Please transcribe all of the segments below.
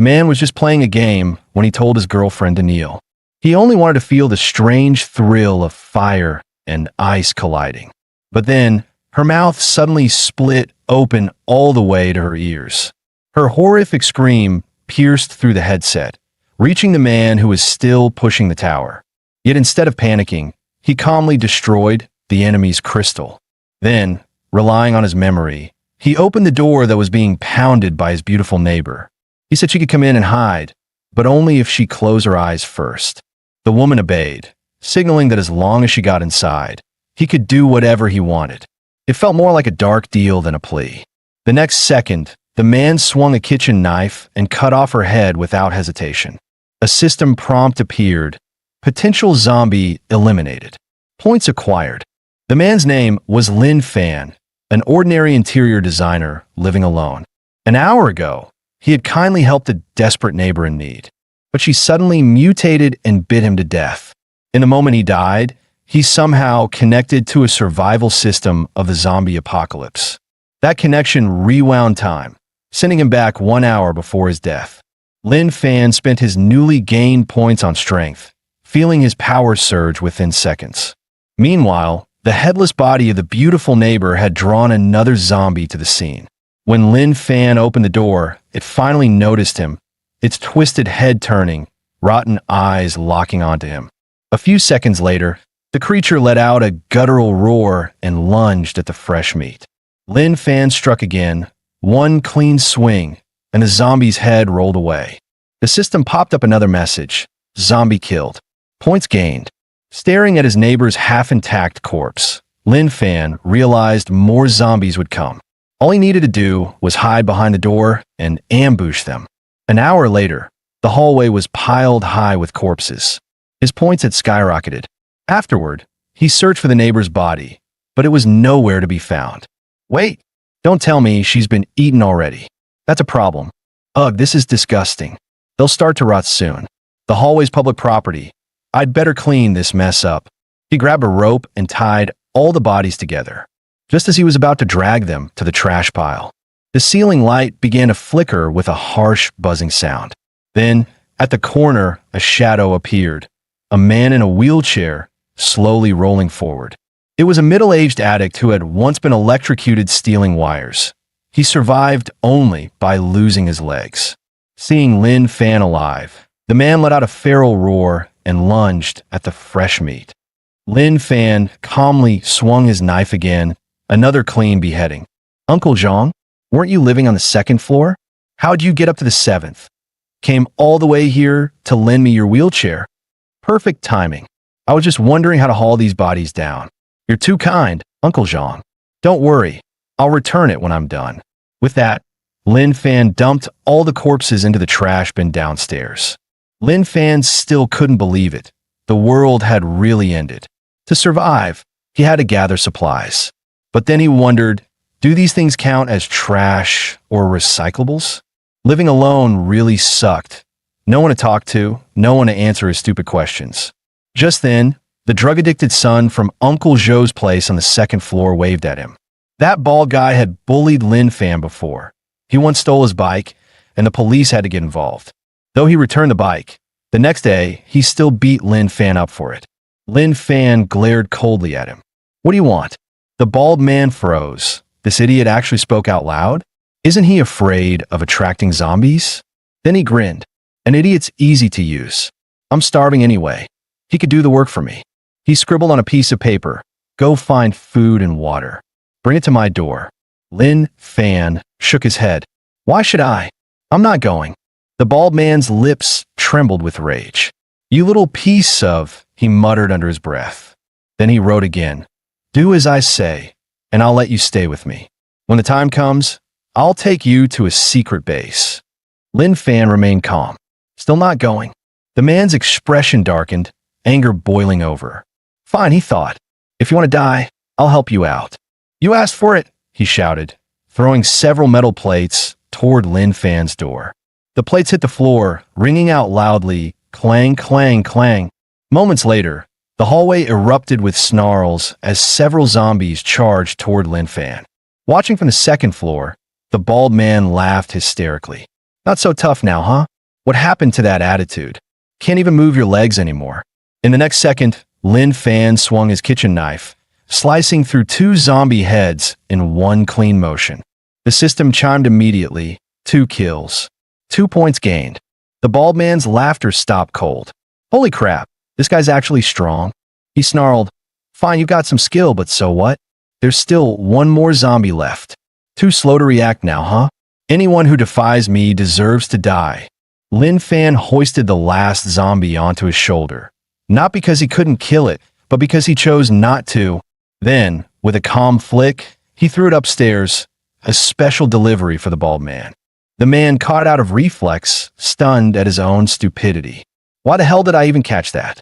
man was just playing a game when he told his girlfriend to kneel. He only wanted to feel the strange thrill of fire and ice colliding. But then, her mouth suddenly split open all the way to her ears. Her horrific scream pierced through the headset, reaching the man who was still pushing the tower. Yet instead of panicking, he calmly destroyed the enemy's crystal. Then, relying on his memory, he opened the door that was being pounded by his beautiful neighbor. He said she could come in and hide, but only if she closed her eyes first. The woman obeyed, signaling that as long as she got inside, he could do whatever he wanted. It felt more like a dark deal than a plea. The next second, the man swung a kitchen knife and cut off her head without hesitation. A system prompt appeared. Potential zombie eliminated. Points acquired. The man's name was Lin Fan, an ordinary interior designer living alone. An hour ago, he had kindly helped a desperate neighbor in need, but she suddenly mutated and bit him to death. In the moment he died, he somehow connected to a survival system of the zombie apocalypse. That connection rewound time, sending him back 1 hour before his death. Lin Fan spent his newly gained points on strength, feeling his power surge within seconds. Meanwhile, the headless body of the beautiful neighbor had drawn another zombie to the scene. When Lin Fan opened the door, it finally noticed him, its twisted head turning, rotten eyes locking onto him. A few seconds later, the creature let out a guttural roar and lunged at the fresh meat. Lin Fan struck again, one clean swing, and the zombie's head rolled away. The system popped up another message: zombie killed. Points gained. Staring at his neighbor's half-intact corpse, Lin Fan realized more zombies would come. All he needed to do was hide behind the door and ambush them. An hour later, the hallway was piled high with corpses. His points had skyrocketed. Afterward, he searched for the neighbor's body, but it was nowhere to be found. Wait, don't tell me she's been eaten already. That's a problem. Ugh, this is disgusting. They'll start to rot soon. The hallway's public property. I'd better clean this mess up. He grabbed a rope and tied all the bodies together, just as he was about to drag them to the trash pile. The ceiling light began to flicker with a harsh, buzzing sound. Then, at the corner, a shadow appeared, a man in a wheelchair, slowly rolling forward. It was a middle-aged addict who had once been electrocuted stealing wires. He survived only by losing his legs. Seeing Lin Fan alive, the man let out a feral roar and lunged at the fresh meat. Lin Fan calmly swung his knife again, another clean beheading. Uncle Zhang, weren't you living on the 2nd floor? How'd you get up to the 7th? Came all the way here to lend me your wheelchair. Perfect timing. I was just wondering how to haul these bodies down. You're too kind, Uncle Zhang. Don't worry, I'll return it when I'm done. With that, Lin Fan dumped all the corpses into the trash bin downstairs. Lin Fan still couldn't believe it. The world had really ended. To survive, he had to gather supplies. But then he wondered, do these things count as trash or recyclables? Living alone really sucked. No one to talk to, no one to answer his stupid questions. Just then, the drug-addicted son from Uncle Zhou's place on the 2nd floor waved at him. That bald guy had bullied Lin Fan before. He once stole his bike, and the police had to get involved. Though he returned the bike, the next day, he still beat Lin Fan up for it. Lin Fan glared coldly at him. What do you want? The bald man froze. This idiot actually spoke out loud? Isn't he afraid of attracting zombies? Then he grinned. An idiot's easy to use. I'm starving anyway. He could do the work for me. He scribbled on a piece of paper. Go find food and water. Bring it to my door. Lin Fan shook his head. Why should I? I'm not going. The bald man's lips trembled with rage. You little piece of, he muttered under his breath. Then he wrote again. Do as I say, and I'll let you stay with me. When the time comes, I'll take you to a secret base. Lin Fan remained calm, still not going. The man's expression darkened, anger boiling over. Fine, he thought. If you want to die, I'll help you out. You asked for it, he shouted, throwing several metal plates toward Lin Fan's door. The plates hit the floor, ringing out loudly, clang, clang, clang. Moments later, the hallway erupted with snarls as several zombies charged toward Lin Fan. Watching from the 2nd floor, the bald man laughed hysterically. Not so tough now, huh? What happened to that attitude? Can't even move your legs anymore. In the next second, Lin Fan swung his kitchen knife, slicing through 2 zombie heads in one clean motion. The system chimed immediately. 2 kills. 2 points gained. The bald man's laughter stopped cold. Holy crap, this guy's actually strong. He snarled, "Fine, you've got some skill, but so what? There's still 1 more zombie left. Too slow to react now, huh? Anyone who defies me deserves to die." Lin Fan hoisted the last zombie onto his shoulder. Not because he couldn't kill it, but because he chose not to. Then, with a calm flick, he threw it upstairs, a special delivery for the bald man. The man caught out of reflex, stunned at his own stupidity. Why the hell did I even catch that?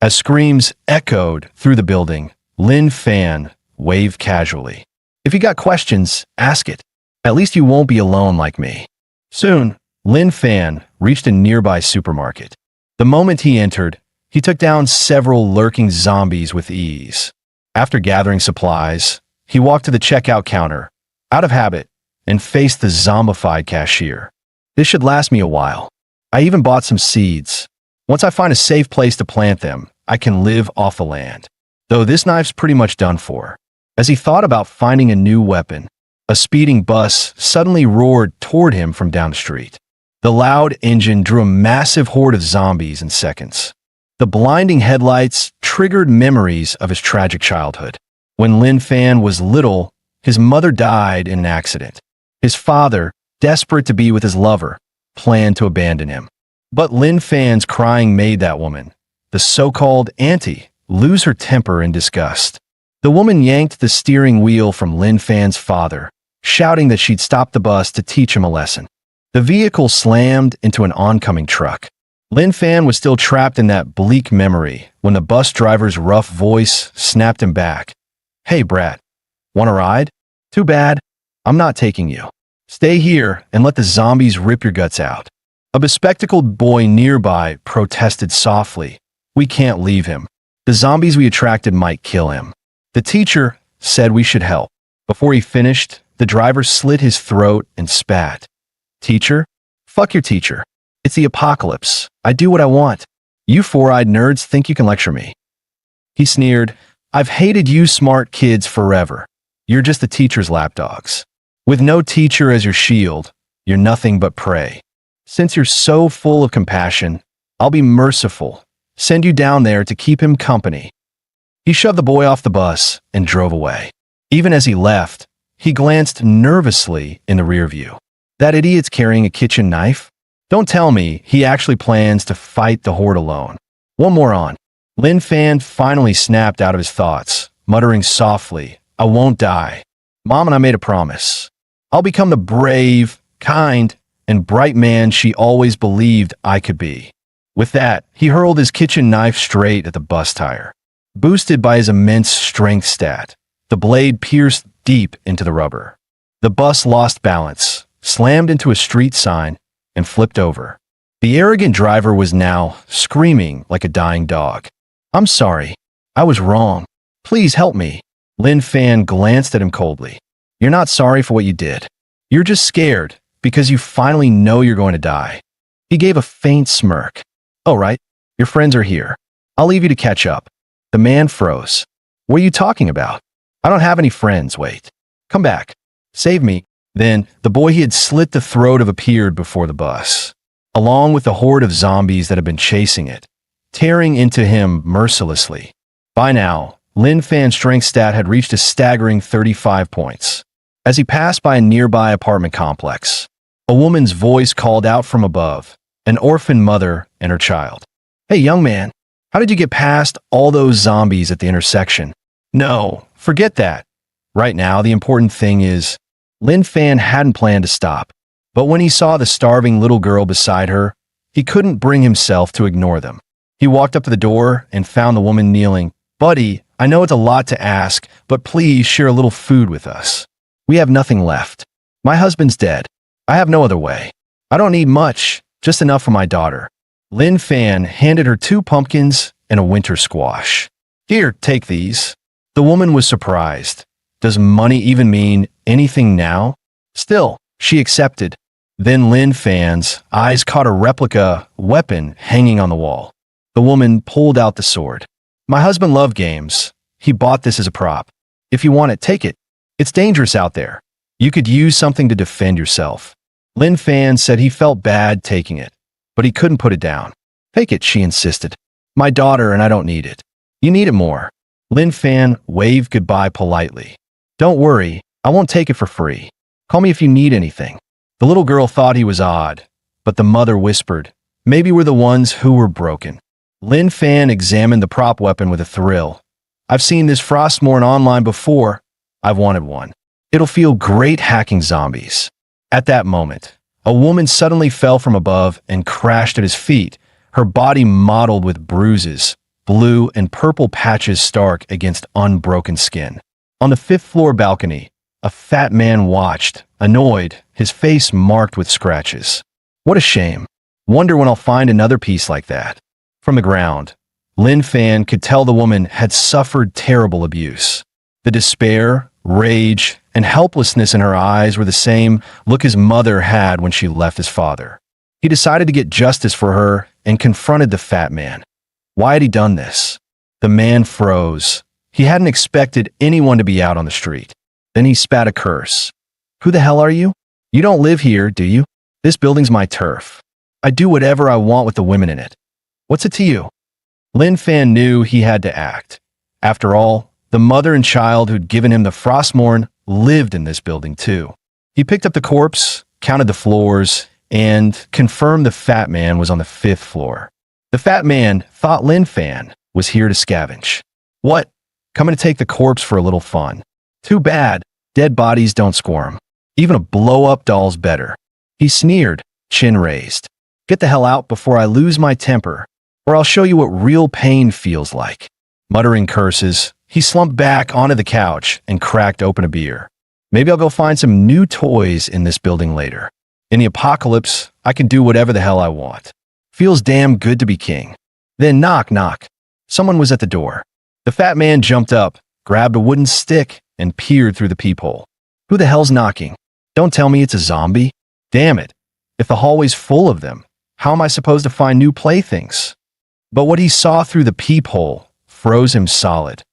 As screams echoed through the building, Lin Fan waved casually. If you got questions, ask it. At least you won't be alone like me. Soon, Lin Fan reached a nearby supermarket. The moment he entered, he took down several lurking zombies with ease. After gathering supplies, he walked to the checkout counter, out of habit, and faced the zombified cashier. This should last me a while. I even bought some seeds. Once I find a safe place to plant them, I can live off the land. Though this knife's pretty much done for. As he thought about finding a new weapon, a speeding bus suddenly roared toward him from down the street. The loud engine drew a massive horde of zombies in seconds. The blinding headlights triggered memories of his tragic childhood. When Lin Fan was little, his mother died in an accident. His father, desperate to be with his lover, planned to abandon him. But Lin Fan's crying made that woman, the so-called auntie, lose her temper in disgust. The woman yanked the steering wheel from Lin Fan's father, shouting that she'd stop the bus to teach him a lesson. The vehicle slammed into an oncoming truck. Lin Fan was still trapped in that bleak memory when the bus driver's rough voice snapped him back. "Hey, brat, want a ride? Too bad. I'm not taking you. Stay here and let the zombies rip your guts out." A bespectacled boy nearby protested softly. "We can't leave him. The zombies we attracted might kill him." The teacher said we should help. Before he finished, the driver slit his throat and spat. "Teacher? Fuck your teacher. It's the apocalypse. I do what I want. You 4-eyed nerds think you can lecture me." He sneered, "I've hated you smart kids forever. You're just the teacher's lapdogs. With no teacher as your shield, you're nothing but prey. Since you're so full of compassion, I'll be merciful. Send you down there to keep him company." He shoved the boy off the bus and drove away. Even as he left, he glanced nervously in the rear view. That idiot's carrying a kitchen knife? Don't tell me he actually plans to fight the horde alone. One more on. Lin Fan finally snapped out of his thoughts, muttering softly, "I won't die. Mom and I made a promise. I'll become the brave, kind, and bright man she always believed I could be." With that, he hurled his kitchen knife straight at the bus tire. Boosted by his immense strength stat, the blade pierced deep into the rubber. The bus lost balance, slammed into a street sign, and flipped over. The arrogant driver was now screaming like a dying dog. "I'm sorry. I was wrong. Please help me." Lin Fan glanced at him coldly. "You're not sorry for what you did. You're just scared because you finally know you're going to die." He gave a faint smirk. "Oh, right. Your friends are here. I'll leave you to catch up." The man froze. "What are you talking about? I don't have any friends. Wait. Come back. Save me." Then, the boy he had slit the throat of appeared before the bus, along with the horde of zombies that had been chasing it, tearing into him mercilessly. By now, Lin Fan's strength stat had reached a staggering 35 points. As he passed by a nearby apartment complex, a woman's voice called out from above, an orphan mother and her child. "Hey, young man, how did you get past all those zombies at the intersection?" "No, forget that. Right now, the important thing is..." Lin Fan hadn't planned to stop, but when he saw the starving little girl beside her, he couldn't bring himself to ignore them. He walked up to the door and found the woman kneeling. "Buddy, I know it's a lot to ask, but please share a little food with us. We have nothing left. My husband's dead. I have no other way. I don't need much, just enough for my daughter." Lin Fan handed her 2 pumpkins and a winter squash. "Here, take these." The woman was surprised. Does money even mean anything now? Still, she accepted. Then Lin Fan's eyes caught a replica weapon hanging on the wall. The woman pulled out the sword. My husband loved games. He bought this as a prop. If you want it, take it. It's dangerous out there. You could use something to defend yourself. Lin Fan said he felt bad taking it, but he couldn't put it down. Take it, she insisted. My daughter and I don't need it. You need it more. Lin Fan waved goodbye politely. Don't worry, I won't take it for free. Call me if you need anything. The little girl thought he was odd, but the mother whispered, maybe we're the ones who were broken. Lin Fan examined the prop weapon with a thrill. I've seen this Frostmourne online before. I've wanted one. It'll feel great hacking zombies. At that moment, a woman suddenly fell from above and crashed at his feet, her body mottled with bruises, blue and purple patches stark against unbroken skin. On the fifth-floor balcony, a fat man watched, annoyed, his face marked with scratches. What a shame. Wonder when I'll find another piece like that. From the ground, Lin Fan could tell the woman had suffered terrible abuse. The despair, rage, and helplessness in her eyes were the same look his mother had when she left his father. He decided to get justice for her and confronted the fat man. Why had he done this? The man froze. He hadn't expected anyone to be out on the street. Then he spat a curse. Who the hell are you? You don't live here, do you? This building's my turf. I do whatever I want with the women in it. What's it to you? Lin Fan knew he had to act. After all, the mother and child who'd given him the Frostmourne lived in this building too. He picked up the corpse, counted the floors, and confirmed the fat man was on the 5th floor. The fat man thought Lin Fan was here to scavenge. What? Coming to take the corpse for a little fun. Too bad. Dead bodies don't squirm. Even a blow-up doll's better. He sneered, chin raised. Get the hell out before I lose my temper, or I'll show you what real pain feels like. Muttering curses, he slumped back onto the couch and cracked open a beer. Maybe I'll go find some new toys in this building later. In the apocalypse, I can do whatever the hell I want. Feels damn good to be king. Then knock, knock. Someone was at the door. The fat man jumped up, grabbed a wooden stick, and peered through the peephole. Who the hell's knocking? Don't tell me it's a zombie. Damn it. If the hallway's full of them, how am I supposed to find new playthings? But what he saw through the peephole froze him solid.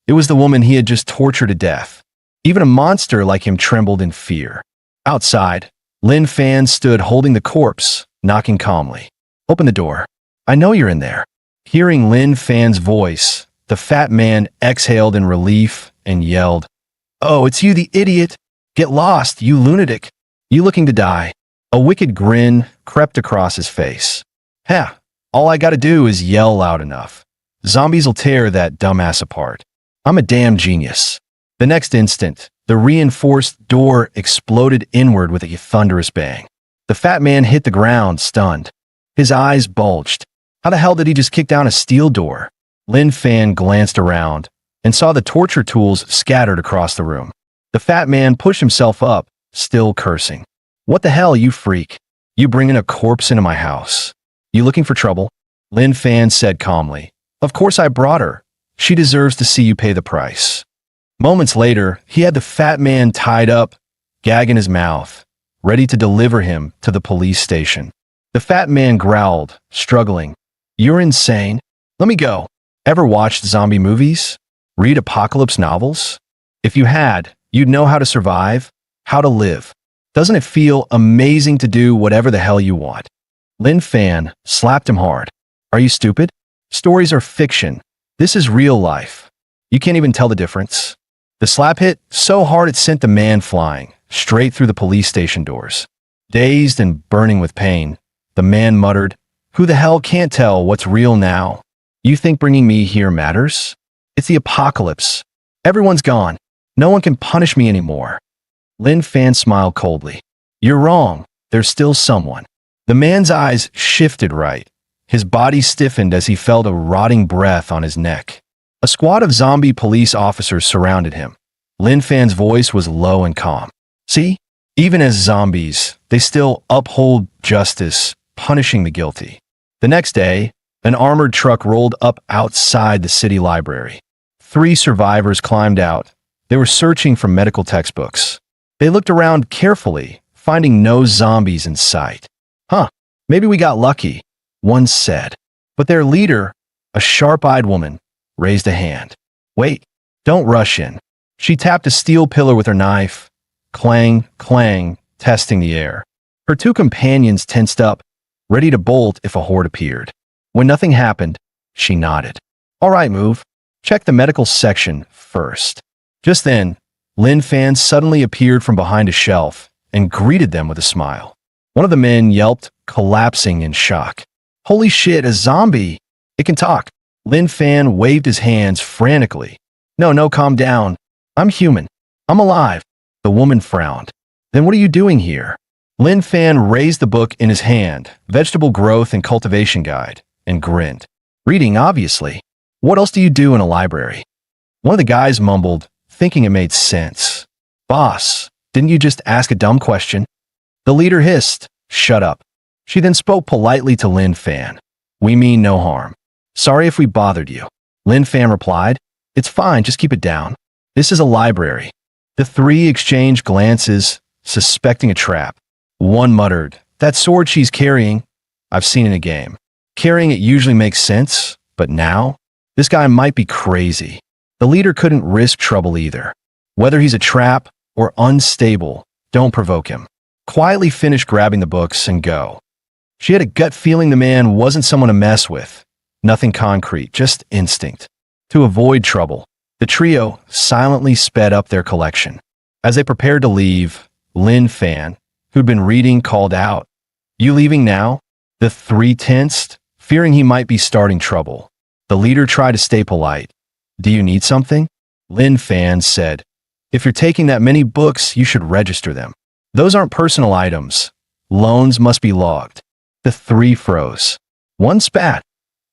It was the woman he had just tortured to death. Even a monster like him trembled in fear. Outside, Lin Fan stood holding the corpse, knocking calmly. Open the door. I know you're in there. Hearing Lin Fan's voice, the fat man exhaled in relief and yelled, Oh, it's you, the idiot. Get lost, you lunatic. You looking to die. A wicked grin crept across his face. Heh, all I gotta do is yell loud enough. Zombies will tear that dumbass apart. I'm a damn genius. The next instant, the reinforced door exploded inward with a thunderous bang. The fat man hit the ground, stunned. His eyes bulged. How the hell did he just kick down a steel door? Lin Fan glanced around and saw the torture tools scattered across the room. The fat man pushed himself up, still cursing. What the hell, you freak? You bringing a corpse into my house? You looking for trouble? Lin Fan said calmly. Of course I brought her. She deserves to see you pay the price. Moments later, he had the fat man tied up, gag in his mouth, ready to deliver him to the police station. The fat man growled, struggling. You're insane. Let me go. Ever watched zombie movies? Read apocalypse novels? If you had, you'd know how to survive, how to live. Doesn't it feel amazing to do whatever the hell you want? Lin Fan slapped him hard. Are you stupid? Stories are fiction. This is real life. You can't even tell the difference. The slap hit so hard it sent the man flying, straight through the police station doors. Dazed and burning with pain, the man muttered, Who the hell can't tell what's real now? You think bringing me here matters? It's the apocalypse. Everyone's gone. No one can punish me anymore. Lin Fan smiled coldly. You're wrong. There's still someone. The man's eyes shifted right. His body stiffened as he felt a rotting breath on his neck. A squad of zombie police officers surrounded him. Lin Fan's voice was low and calm. See? Even as zombies, they still uphold justice, punishing the guilty. The next day, an armored truck rolled up outside the city library. 3 survivors climbed out. They were searching for medical textbooks. They looked around carefully, finding no zombies in sight. Huh, maybe we got lucky, one said. But their leader, a sharp-eyed woman, raised a hand. Wait, don't rush in. She tapped a steel pillar with her knife. Clang, clang, testing the air. Her two companions tensed up, ready to bolt if a horde appeared. When nothing happened, she nodded. All right, move. Check the medical section first. Just then, Lin Fan suddenly appeared from behind a shelf and greeted them with a smile. One of the men yelped, collapsing in shock. Holy shit, a zombie! It can talk. Lin Fan waved his hands frantically. No, calm down. I'm human. I'm alive. The woman frowned. Then what are you doing here? Lin Fan raised the book in his hand, Vegetable Growth and Cultivation Guide, and grinned. Reading, obviously. What else do you do in a library? One of the guys mumbled, thinking it made sense. Boss, didn't you just ask a dumb question? The leader hissed, shut up. She then spoke politely to Lin Fan. We mean no harm. Sorry if we bothered you. Lin Fan replied, It's fine, just keep it down. This is a library. The three exchanged glances, suspecting a trap. One muttered, That sword she's carrying, I've seen in a game. Carrying it usually makes sense, but now? This guy might be crazy. The leader couldn't risk trouble either. Whether he's a trap or unstable, don't provoke him. Quietly finish grabbing the books and go. She had a gut feeling the man wasn't someone to mess with. Nothing concrete, just instinct. To avoid trouble, the trio silently sped up their collection. As they prepared to leave, Lin Fan, who'd been reading, called out, You leaving now? The three tensed, fearing he might be starting trouble. The leader tried to stay polite. Do you need something? Lin Fan said, If you're taking that many books, you should register them. Those aren't personal items. Loans must be logged. The three froze. One spat.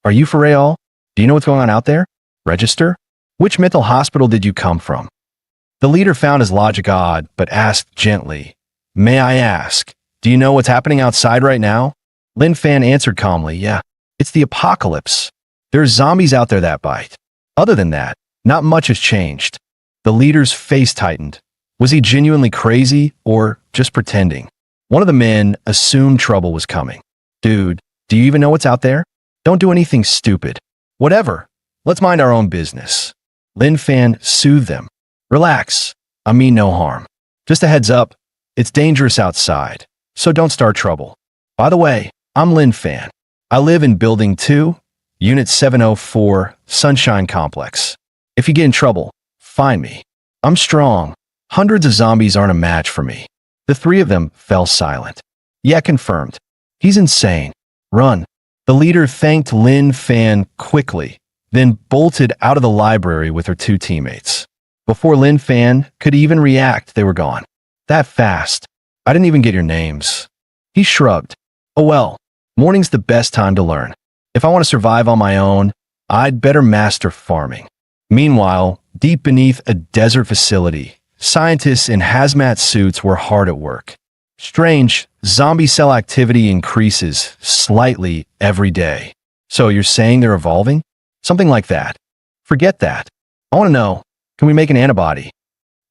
Are you for real? Do you know what's going on out there? Register? Which mental hospital did you come from? The leader found his logic odd, but asked gently, May I ask, do you know what's happening outside right now? Lin Fan answered calmly, Yeah, it's the apocalypse. There's zombies out there that bite. Other than that, not much has changed. The leader's face tightened. Was he genuinely crazy or just pretending? One of the men assumed trouble was coming. Dude, do you even know what's out there? Don't do anything stupid. Whatever. Let's mind our own business. Lin Fan soothed them. Relax. I mean no harm. Just a heads up. It's dangerous outside, so don't start trouble. By the way, I'm Lin Fan. I live in Building 2, Unit 704, Sunshine Complex. If you get in trouble, find me. I'm strong. Hundreds of zombies aren't a match for me. The three of them fell silent. Yeah, confirmed. He's insane. Run. The leader thanked Lin Fan quickly, then bolted out of the library with her two teammates. Before Lin Fan could even react, they were gone. That fast. I didn't even get your names. He shrugged. Oh well, morning's the best time to learn. If I want to survive on my own, I'd better master farming. Meanwhile, deep beneath a desert facility, scientists in hazmat suits were hard at work. Strange, zombie cell activity increases slightly every day. So you're saying they're evolving? Something like that. Forget that. I want to know, can we make an antibody?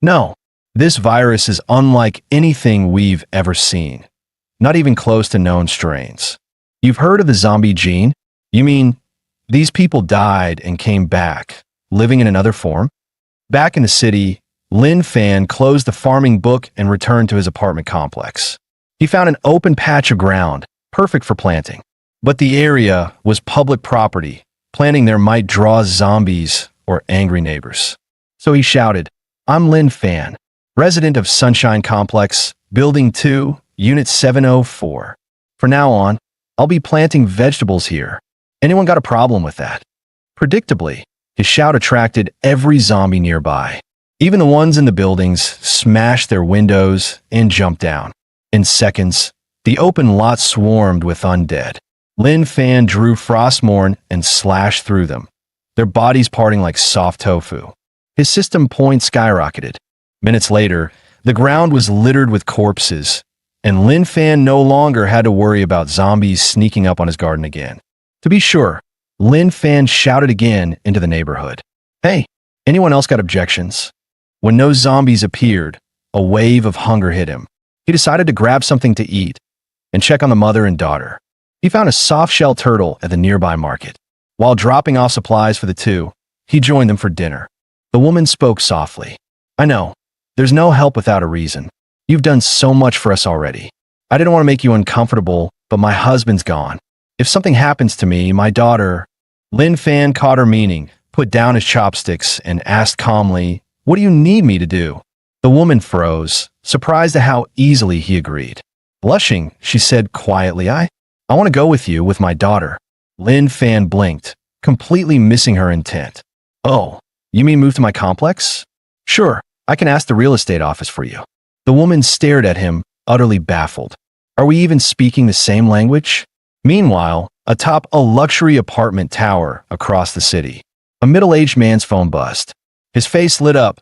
No. This virus is unlike anything we've ever seen. Not even close to known strains. You've heard of the zombie gene? You mean these people died and came back, living in another form? Back in the city, Lin Fan closed the farming book and returned to his apartment complex. He found an open patch of ground, perfect for planting. But the area was public property. Planting there might draw zombies or angry neighbors. So he shouted, I'm Lin Fan, resident of Sunshine Complex, Building 2, Unit 704. From now on, I'll be planting vegetables here. Anyone got a problem with that? Predictably, his shout attracted every zombie nearby. Even the ones in the buildings smashed their windows and jumped down. In seconds, the open lot swarmed with undead. Lin Fan drew Frostmourne and slashed through them, their bodies parting like soft tofu. His system points skyrocketed. Minutes later, the ground was littered with corpses, and Lin Fan no longer had to worry about zombies sneaking up on his garden again. To be sure, Lin Fan shouted again into the neighborhood. Hey, anyone else got objections? When no zombies appeared, a wave of hunger hit him. He decided to grab something to eat and check on the mother and daughter. He found a soft-shell turtle at the nearby market. While dropping off supplies for the two, he joined them for dinner. The woman spoke softly. "I know. There's no help without a reason. You've done so much for us already. I didn't want to make you uncomfortable, but my husband's gone. If something happens to me, my daughter—" Lin Fan caught her meaning, put down his chopsticks, and asked calmly, "What do you need me to do?" The woman froze, surprised at how easily he agreed. Blushing, she said quietly, I want to go with you with my daughter." Lin Fan blinked, completely missing her intent. "Oh, you mean move to my complex? Sure, I can ask the real estate office for you." The woman stared at him, utterly baffled. Are we even speaking the same language? Meanwhile, atop a luxury apartment tower across the city, a middle-aged man's phone buzzed. His face lit up.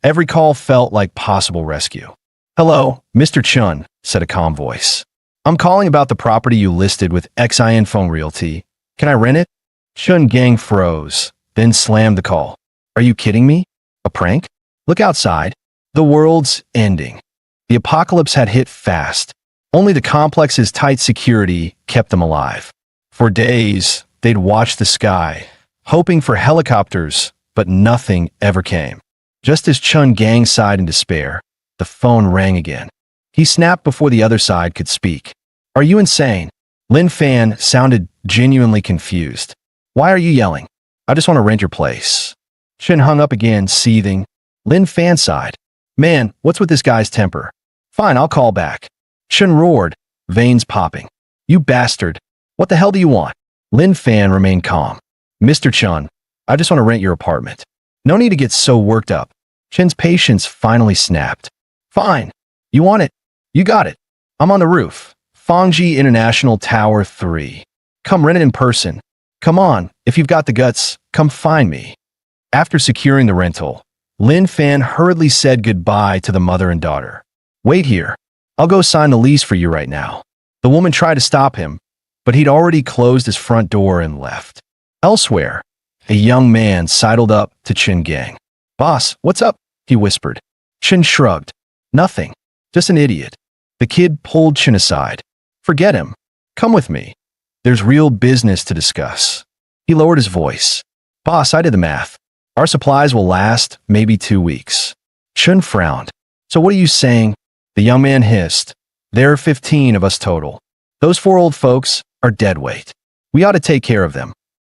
Every call felt like possible rescue. "Hello, Mr. Chun," said a calm voice. "I'm calling about the property you listed with XIN Phone Realty. Can I rent it?" Chun Gang froze, then slammed the call. "Are you kidding me? A prank? Look outside. The world's ending." The apocalypse had hit fast. Only the complex's tight security kept them alive. For days, they'd watched the sky, hoping for helicopters, but nothing ever came. Just as Chun Gang sighed in despair, the phone rang again. He snapped before the other side could speak. "Are you insane?" Lin Fan sounded genuinely confused. "Why are you yelling? I just want to rent your place." Chun hung up again, seething. Lin Fan sighed. "Man, what's with this guy's temper? Fine, I'll call back." Chun roared, veins popping. "You bastard! What the hell do you want?" Lin Fan remained calm. "Mr. Chun, I just want to rent your apartment. No need to get so worked up." Chun's patience finally snapped. "Fine. You want it? You got it. I'm on the roof. Fangji International Tower 3. Come rent it in person. Come on, if you've got the guts, come find me." After securing the rental, Lin Fan hurriedly said goodbye to the mother and daughter. "Wait here. I'll go sign the lease for you right now." The woman tried to stop him, but he'd already closed his front door and left. Elsewhere, a young man sidled up to Chun Gang. "Boss, what's up?" he whispered. Chun shrugged. "Nothing. Just an idiot." The kid pulled Chun aside. "Forget him. Come with me. There's real business to discuss." He lowered his voice. "Boss, I did the math. Our supplies will last maybe 2 weeks." Chun frowned. "So what are you saying?" The young man hissed. "There are 15 of us total. Those 4 old folks are dead weight. We ought to take care of them."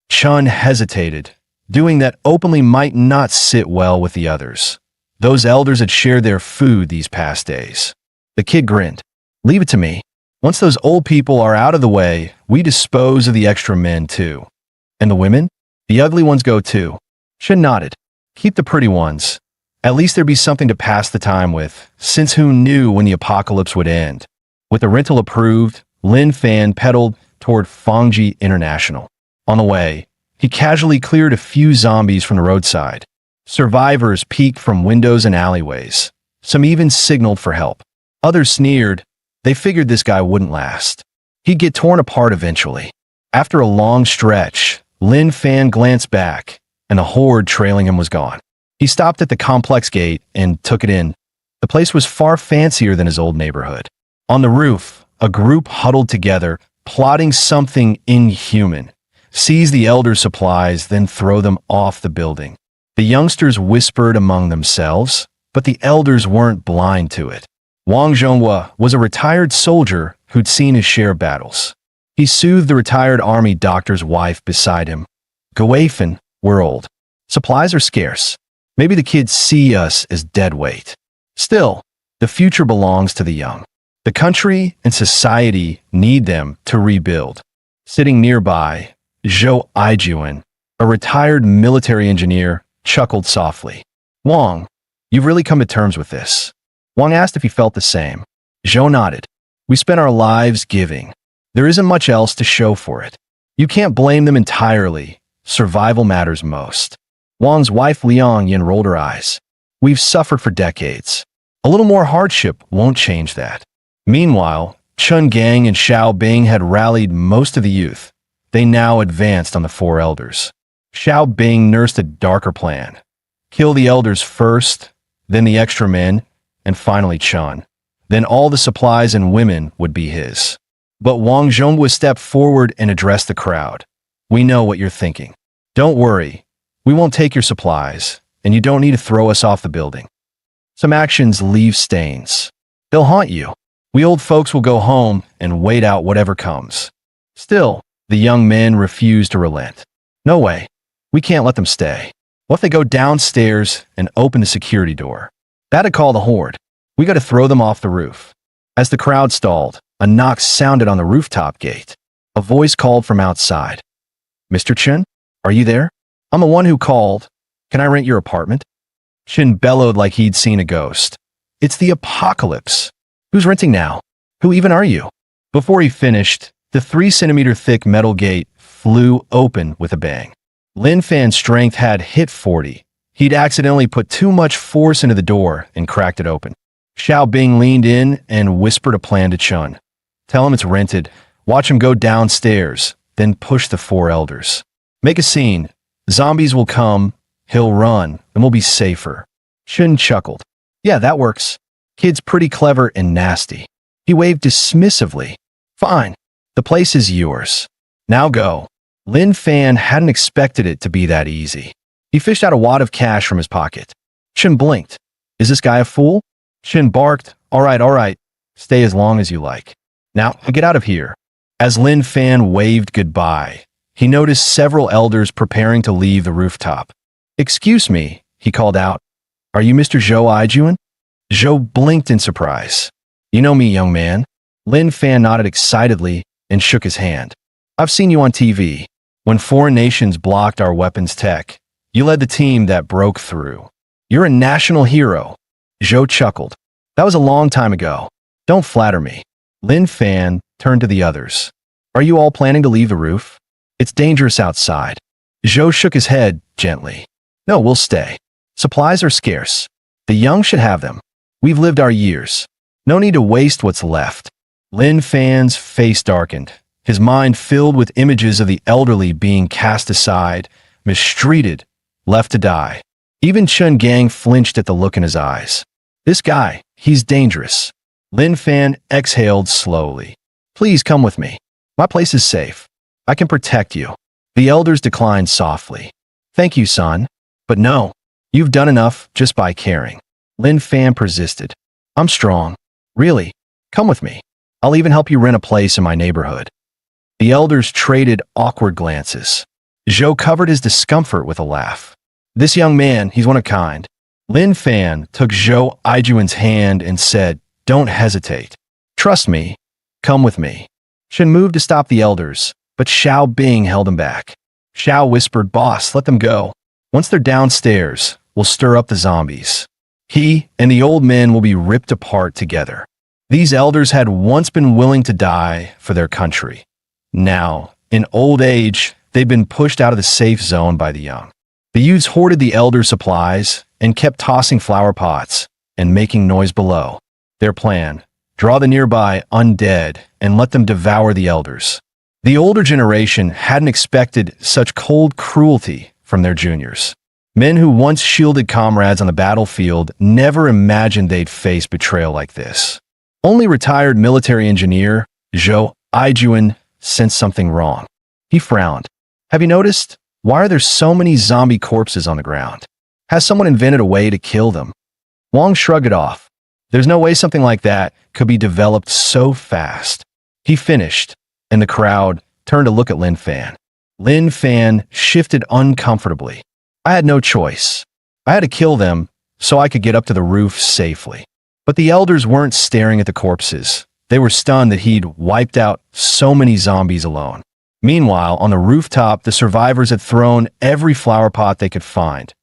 Chun hesitated. Doing that openly might not sit well with the others. Those elders had shared their food these past days. The kid grinned. "Leave it to me. Once those old people are out of the way, we dispose of the extra men too." "And the women? The ugly ones go too." Chun nodded. "Keep the pretty ones. At least there'd be something to pass the time with, since who knew when the apocalypse would end." With the rental approved, Lin Fan pedaled toward Fangji International. On the way, he casually cleared a few zombies from the roadside. Survivors peeked from windows and alleyways. Some even signaled for help. Others sneered. They figured this guy wouldn't last. He'd get torn apart eventually. After a long stretch, Lin Fan glanced back, and the horde trailing him was gone. He stopped at the complex gate and took it in. The place was far fancier than his old neighborhood. On the roof, a group huddled together, plotting something inhuman. Seize the elders' supplies, then throw them off the building. The youngsters whispered among themselves, but the elders weren't blind to it. Wang Zhonghua was a retired soldier who'd seen his share of battles. He soothed the retired army doctor's wife beside him. "Goafen, we're old. Supplies are scarce. Maybe the kids see us as dead weight. Still, the future belongs to the young. The country and society need them to rebuild." Sitting nearby, Zhou Aijuan, a retired military engineer, chuckled softly. "Wang, you've really come to terms with this." Wang asked if he felt the same. Zhou nodded. "We spent our lives giving. There isn't much else to show for it. You can't blame them entirely. Survival matters most." Wang's wife Liang Yin rolled her eyes. "We've suffered for decades. A little more hardship won't change that." Meanwhile, Chun Gang and Xiao Bing had rallied most of the youth. They now advanced on the 4 elders. Xiao Bing nursed a darker plan. Kill the elders first, then the extra men, and finally Chun. Then all the supplies and women would be his. But Wang Zhongwu stepped forward and addressed the crowd. We know what you're thinking. Don't worry. We won't take your supplies, and you don't need to throw us off the building. Some actions leave stains. They'll haunt you. We old folks will go home and wait out whatever comes. Still, the young men refused to relent. No way. We can't let them stay. What if they go downstairs and open the security door? That'd call the horde. We got to throw them off the roof. As the crowd stalled, a knock sounded on the rooftop gate. A voice called from outside. Mr. Chen, are you there? I'm the one who called. Can I rent your apartment? Chen bellowed like he'd seen a ghost. It's the apocalypse. Who's renting now? Who even are you? Before he finished, the 3-centimeter thick metal gate flew open with a bang. Lin Fan's strength had hit 40. He'd accidentally put too much force into the door and cracked it open. Xiao Bing leaned in and whispered a plan to Chun. Tell him it's rented, watch him go downstairs, then push the 4 elders. Make a scene. Zombies will come, he'll run, and we'll be safer. Chun chuckled. Yeah, that works. Kid's pretty clever and nasty. He waved dismissively. Fine. The place is yours. Now go. Lin Fan hadn't expected it to be that easy. He fished out a wad of cash from his pocket. Chen blinked. Is this guy a fool? Chen barked. All right. Stay as long as you like. Now, get out of here. As Lin Fan waved goodbye, he noticed several elders preparing to leave the rooftop. Excuse me, he called out. Are you Mr. Zhou Aijuan? Zhou blinked in surprise. You know me, young man. Lin Fan nodded excitedly and shook his hand. I've seen you on TV. When foreign nations blocked our weapons tech, you led the team that broke through. You're a national hero. Zhou chuckled. That was a long time ago. Don't flatter me. Lin Fan turned to the others. Are you all planning to leave the roof? It's dangerous outside. Zhou shook his head gently. No, we'll stay. Supplies are scarce. The young should have them. We've lived our years. No need to waste what's left. Lin Fan's face darkened, his mind filled with images of the elderly being cast aside, mistreated, left to die. Even Chun Gang flinched at the look in his eyes. This guy, he's dangerous. Lin Fan exhaled slowly. Please come with me. My place is safe. I can protect you. The elders declined softly. Thank you, son. But no, you've done enough just by caring. Lin Fan persisted. I'm strong. Really, come with me. I'll even help you rent a place in my neighborhood. The elders traded awkward glances. Zhou covered his discomfort with a laugh. This young man, he's one of a kind. Lin Fan took Zhou Aijuan's hand and said, Don't hesitate. Trust me. Come with me. Shen moved to stop the elders, but Xiao Bing held him back. Xiao whispered, Boss, let them go. Once they're downstairs, we'll stir up the zombies. He and the old men will be ripped apart together. These elders had once been willing to die for their country. Now, in old age, they've been pushed out of the safe zone by the young. The youths hoarded the elder supplies and kept tossing flower pots and making noise below. Their plan, draw the nearby undead and let them devour the elders. The older generation hadn't expected such cold cruelty from their juniors. Men who once shielded comrades on the battlefield never imagined they'd face betrayal like this. Only retired military engineer Zhou Aijuan sensed something wrong. He frowned. Have you noticed? Why are there so many zombie corpses on the ground? Has someone invented a way to kill them? Wang shrugged it off. There's no way something like that could be developed so fast. He finished, and the crowd turned to look at Lin Fan. Lin Fan shifted uncomfortably. I had no choice. I had to kill them so I could get up to the roof safely. But the elders weren't staring at the corpses. They were stunned that he'd wiped out so many zombies alone. Meanwhile, on the rooftop, the survivors had thrown every flower pot they could find.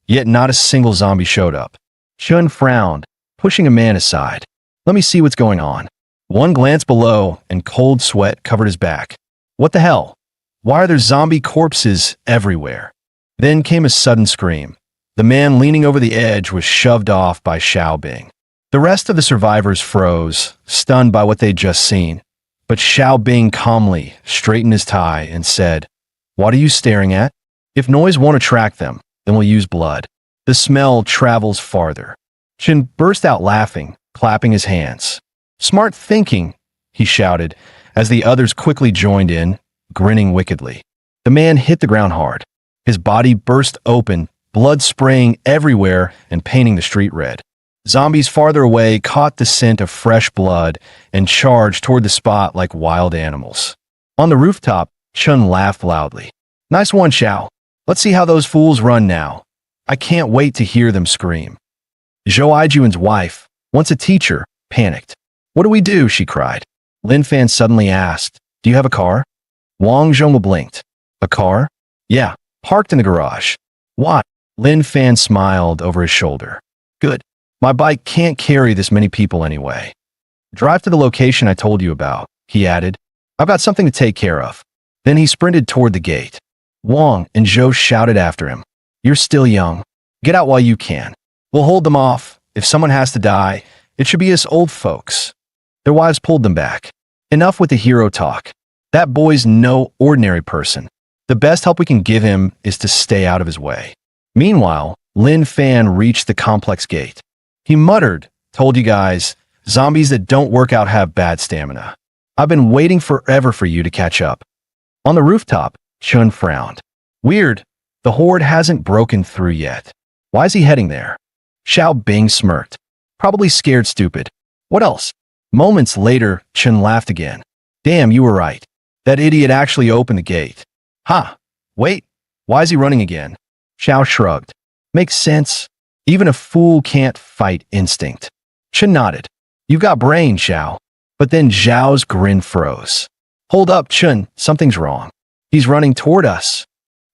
Yet not a single zombie showed up. Chun frowned, pushing a man aside. Let me see what's going on. One glance below, and cold sweat covered his back. What the hell? Why are there zombie corpses everywhere? Then came a sudden scream. The man leaning over the edge was shoved off by Xiao Bing. The rest of the survivors froze, stunned by what they'd just seen. But Xiao Bing calmly straightened his tie and said, What are you staring at? If noise won't attract them, then we'll use blood. The smell travels farther. Chen burst out laughing, clapping his hands. "Smart thinking," he shouted, as the others quickly joined in, grinning wickedly. The man hit the ground hard. His body burst open, blood spraying everywhere and painting the street red. Zombies farther away caught the scent of fresh blood and charged toward the spot like wild animals. On the rooftop, Chun laughed loudly. "Nice one, Xiao. Let's see how those fools run now. I can't wait to hear them scream." Zhou Aijuan's wife, once a teacher, panicked. "What do we do?" she cried. Lin Fan suddenly asked, "Do you have a car?" Wang Zhongma blinked. "A car?" "Yeah, parked in the garage." "Why?" Lin Fan smiled over his shoulder. "Good. My bike can't carry this many people anyway." "Drive to the location I told you about," he added. "I've got something to take care of." Then he sprinted toward the gate. Wang and Zhou shouted after him, "You're still young. Get out while you can. We'll hold them off. If someone has to die, it should be us old folks." Their wives pulled them back. "Enough with the hero talk. That boy's no ordinary person. The best help we can give him is to stay out of his way." Meanwhile, Lin Fan reached the complex gate. He muttered, "Told you guys, zombies that don't work out have bad stamina. I've been waiting forever for you to catch up." On the rooftop, Chun frowned. "Weird. The horde hasn't broken through yet. Why is he heading there?" Xiao Bing smirked. "Probably scared stupid. What else?" Moments later, Chun laughed again. "Damn, you were right. That idiot actually opened the gate." "Ha! Wait, why is he running again?" Xiao shrugged. "Makes sense. Even a fool can't fight instinct." Chun nodded. "You've got brain, Xiao." But then Zhao's grin froze. "Hold up, Chun, something's wrong. He's running toward us."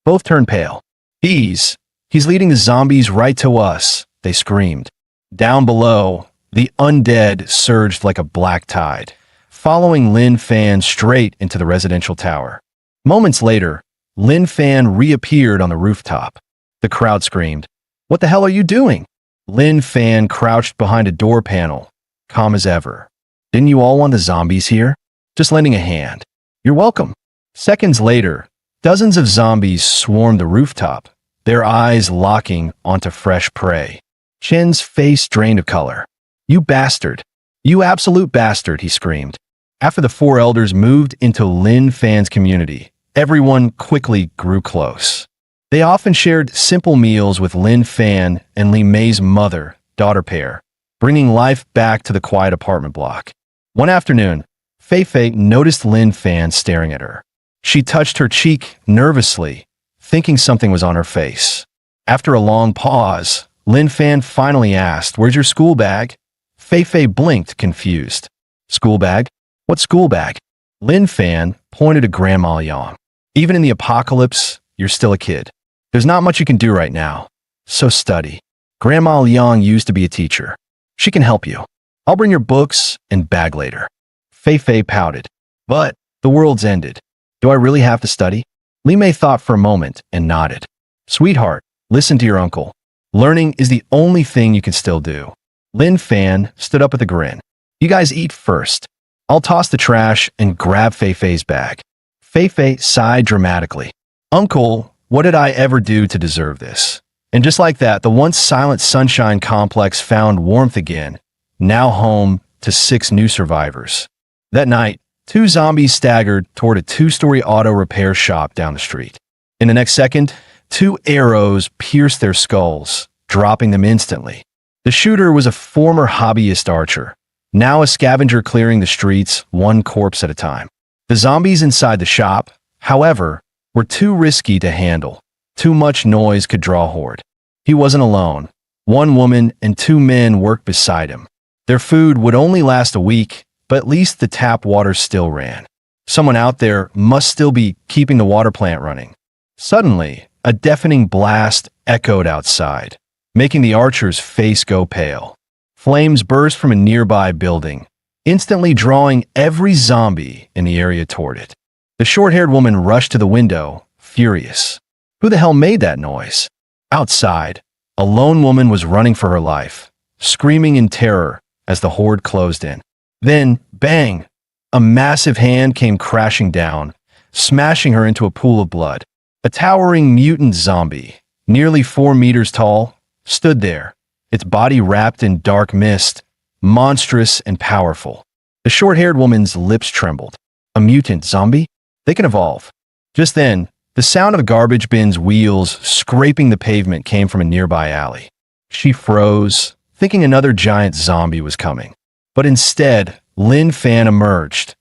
Both turned pale. He's leading the zombies right to us," they screamed. Down below, the undead surged like a black tide, following Lin Fan straight into the residential tower. Moments later, Lin Fan reappeared on the rooftop. The crowd screamed, "What the hell are you doing?" Lin Fan crouched behind a door panel, calm as ever. "Didn't you all want the zombies here? Just lending a hand." "You're welcome." Seconds later, dozens of zombies swarmed the rooftop, their eyes locking onto fresh prey. Chen's face drained of color. "You bastard. You absolute bastard," he screamed. After the four elders moved into Lin Fan's community, everyone quickly grew close. They often shared simple meals with Lin Fan and Li Mei's mother-daughter pair, bringing life back to the quiet apartment block. One afternoon, Fei Fei noticed Lin Fan staring at her. She touched her cheek nervously, thinking something was on her face. After a long pause, Lin Fan finally asked, "Where's your school bag?" Fei Fei blinked, confused. "School bag? What school bag?" Lin Fan pointed to Grandma Yang. "Even in the apocalypse, you're still a kid. There's not much you can do right now. So study. Grandma Yang used to be a teacher. She can help you. I'll bring your books and bag later." Fei Fei pouted. "But the world's ended. Do I really have to study?" Li Mei thought for a moment and nodded. "Sweetheart, listen to your uncle. Learning is the only thing you can still do." Lin Fan stood up with a grin. "You guys eat first. I'll toss the trash and grab Fei Fei's bag." Fei Fei sighed dramatically. "Uncle, what did I ever do to deserve this?" And just like that, the once silent Sunshine Complex found warmth again, now home to 6 new survivors. That night, 2 zombies staggered toward a 2-story auto repair shop down the street. In the next second, 2 arrows pierced their skulls, dropping them instantly. The shooter was a former hobbyist archer, now a scavenger clearing the streets, one corpse at a time. The zombies inside the shop, however, were too risky to handle. Too much noise could draw a horde. He wasn't alone. 1 woman and 2 men worked beside him. Their food would only last a week, but at least the tap water still ran. Someone out there must still be keeping the water plant running. Suddenly, a deafening blast echoed outside, making the archer's face go pale. Flames burst from a nearby building, instantly drawing every zombie in the area toward it. The short-haired woman rushed to the window, furious. Who the hell made that noise? Outside, a lone woman was running for her life, screaming in terror as the horde closed in. Then, bang! A massive hand came crashing down, smashing her into a pool of blood. A towering mutant zombie, nearly 4 meters tall, stood there, its body wrapped in dark mist, monstrous and powerful. The short-haired woman's lips trembled. A mutant zombie? They can evolve. Just then, the sound of the garbage bin's wheels scraping the pavement came from a nearby alley. She froze, thinking another giant zombie was coming. But instead, Lin Fan emerged,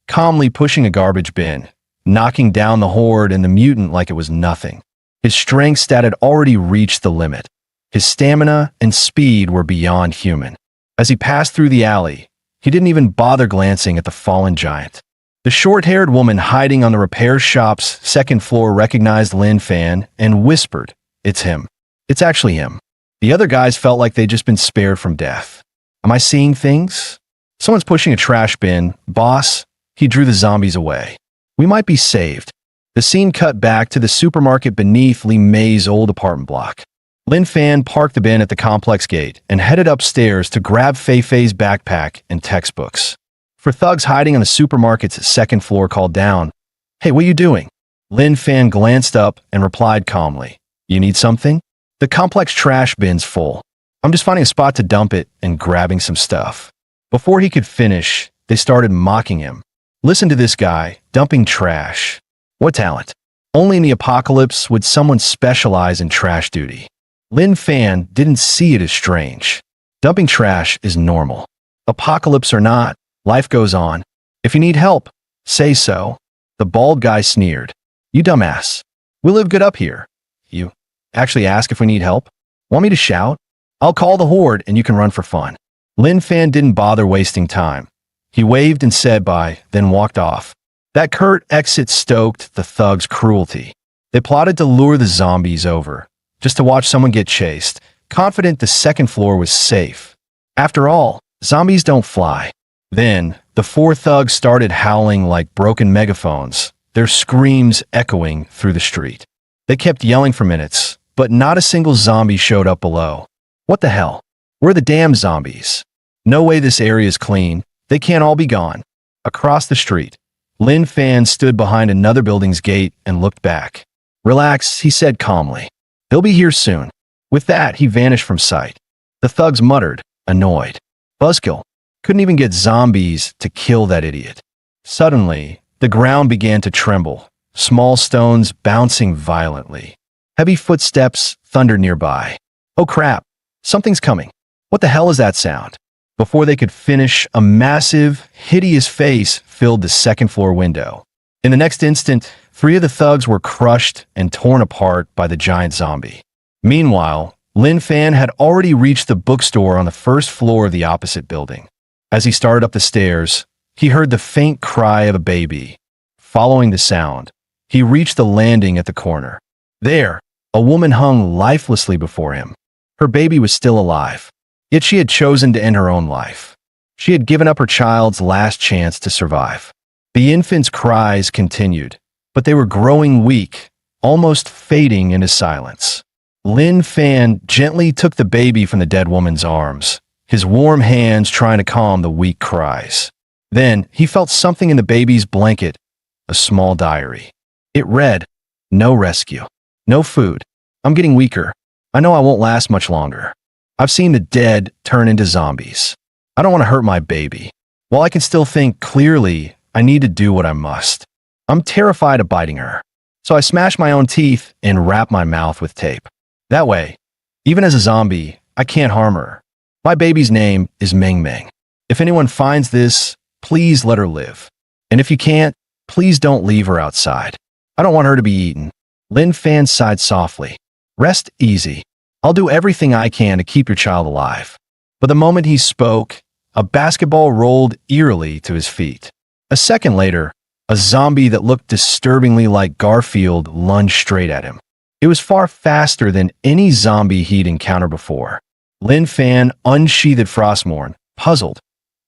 calmly pushing a garbage bin, knocking down the horde and the mutant like it was nothing. His strength stat had already reached the limit. His stamina and speed were beyond human. As he passed through the alley, he didn't even bother glancing at the fallen giant. The short-haired woman hiding on the repair shop's second floor recognized Lin Fan and whispered, "It's him. It's actually him." The other guys felt like they'd just been spared from death. Am I seeing things? Someone's pushing a trash bin. Boss, he drew the zombies away. We might be saved. The scene cut back to the supermarket beneath Li Mei's old apartment block. Lin Fan parked the bin at the complex gate and headed upstairs to grab Fei Fei's backpack and textbooks. For thugs hiding on the supermarket's second floor called down, "Hey, what are you doing?" Lin Fan glanced up and replied calmly, "You need something?" "The complex trash bin's full. I'm just finding a spot to dump it and grabbing some stuff." Before he could finish, they started mocking him. "Listen to this guy, dumping trash. What talent? Only in the apocalypse would someone specialize in trash duty." Lin Fan didn't see it as strange. Dumping trash is normal. Apocalypse or not, life goes on. If you need help, say so. The bald guy sneered. "You dumbass. We live good up here. You actually ask if we need help? Want me to shout? I'll call the horde and you can run for fun." Lin Fan didn't bother wasting time. He waved and said bye, then walked off. That curt exit stoked the thugs' cruelty. They plotted to lure the zombies over, just to watch someone get chased, confident the second floor was safe. After all, zombies don't fly. Then, the four thugs started howling like broken megaphones, their screams echoing through the street. They kept yelling for minutes, but not a single zombie showed up below. What the hell? Where are the damn zombies? No way this area is clean. They can't all be gone. Across the street, Lin Fan stood behind another building's gate and looked back. "Relax," he said calmly. "They'll be here soon." With that, he vanished from sight. The thugs muttered, annoyed. Buzzkill. Couldn't even get zombies to kill that idiot. Suddenly, the ground began to tremble, small stones bouncing violently. Heavy footsteps thundered nearby. "Oh crap, something's coming. What the hell is that sound?" Before they could finish, a massive, hideous face filled the second floor window. In the next instant, 3 of the thugs were crushed and torn apart by the giant zombie. Meanwhile, Lin Fan had already reached the bookstore on the first floor of the opposite building. As he started up the stairs, he heard the faint cry of a baby. Following the sound, he reached the landing at the corner. There, a woman hung lifelessly before him. Her baby was still alive, yet she had chosen to end her own life. She had given up her child's last chance to survive. The infant's cries continued, but they were growing weak, almost fading into silence. Lin Fan gently took the baby from the dead woman's arms, his warm hands trying to calm the weak cries. Then he felt something in the baby's blanket, a small diary. It read, "No rescue. No food. I'm getting weaker. I know I won't last much longer. I've seen the dead turn into zombies. I don't want to hurt my baby. While I can still think clearly, I need to do what I must. I'm terrified of biting her. So I smash my own teeth and wrap my mouth with tape. That way, even as a zombie, I can't harm her. My baby's name is Meng Meng. If anyone finds this, please let her live. And if you can't, please don't leave her outside. I don't want her to be eaten." Lin Fan sighed softly. "Rest easy. I'll do everything I can to keep your child alive." But the moment he spoke, a basketball rolled eerily to his feet. A second later, a zombie that looked disturbingly like Garfield lunged straight at him. It was far faster than any zombie he'd encountered before. Lin Fan unsheathed Frostmourne, puzzled.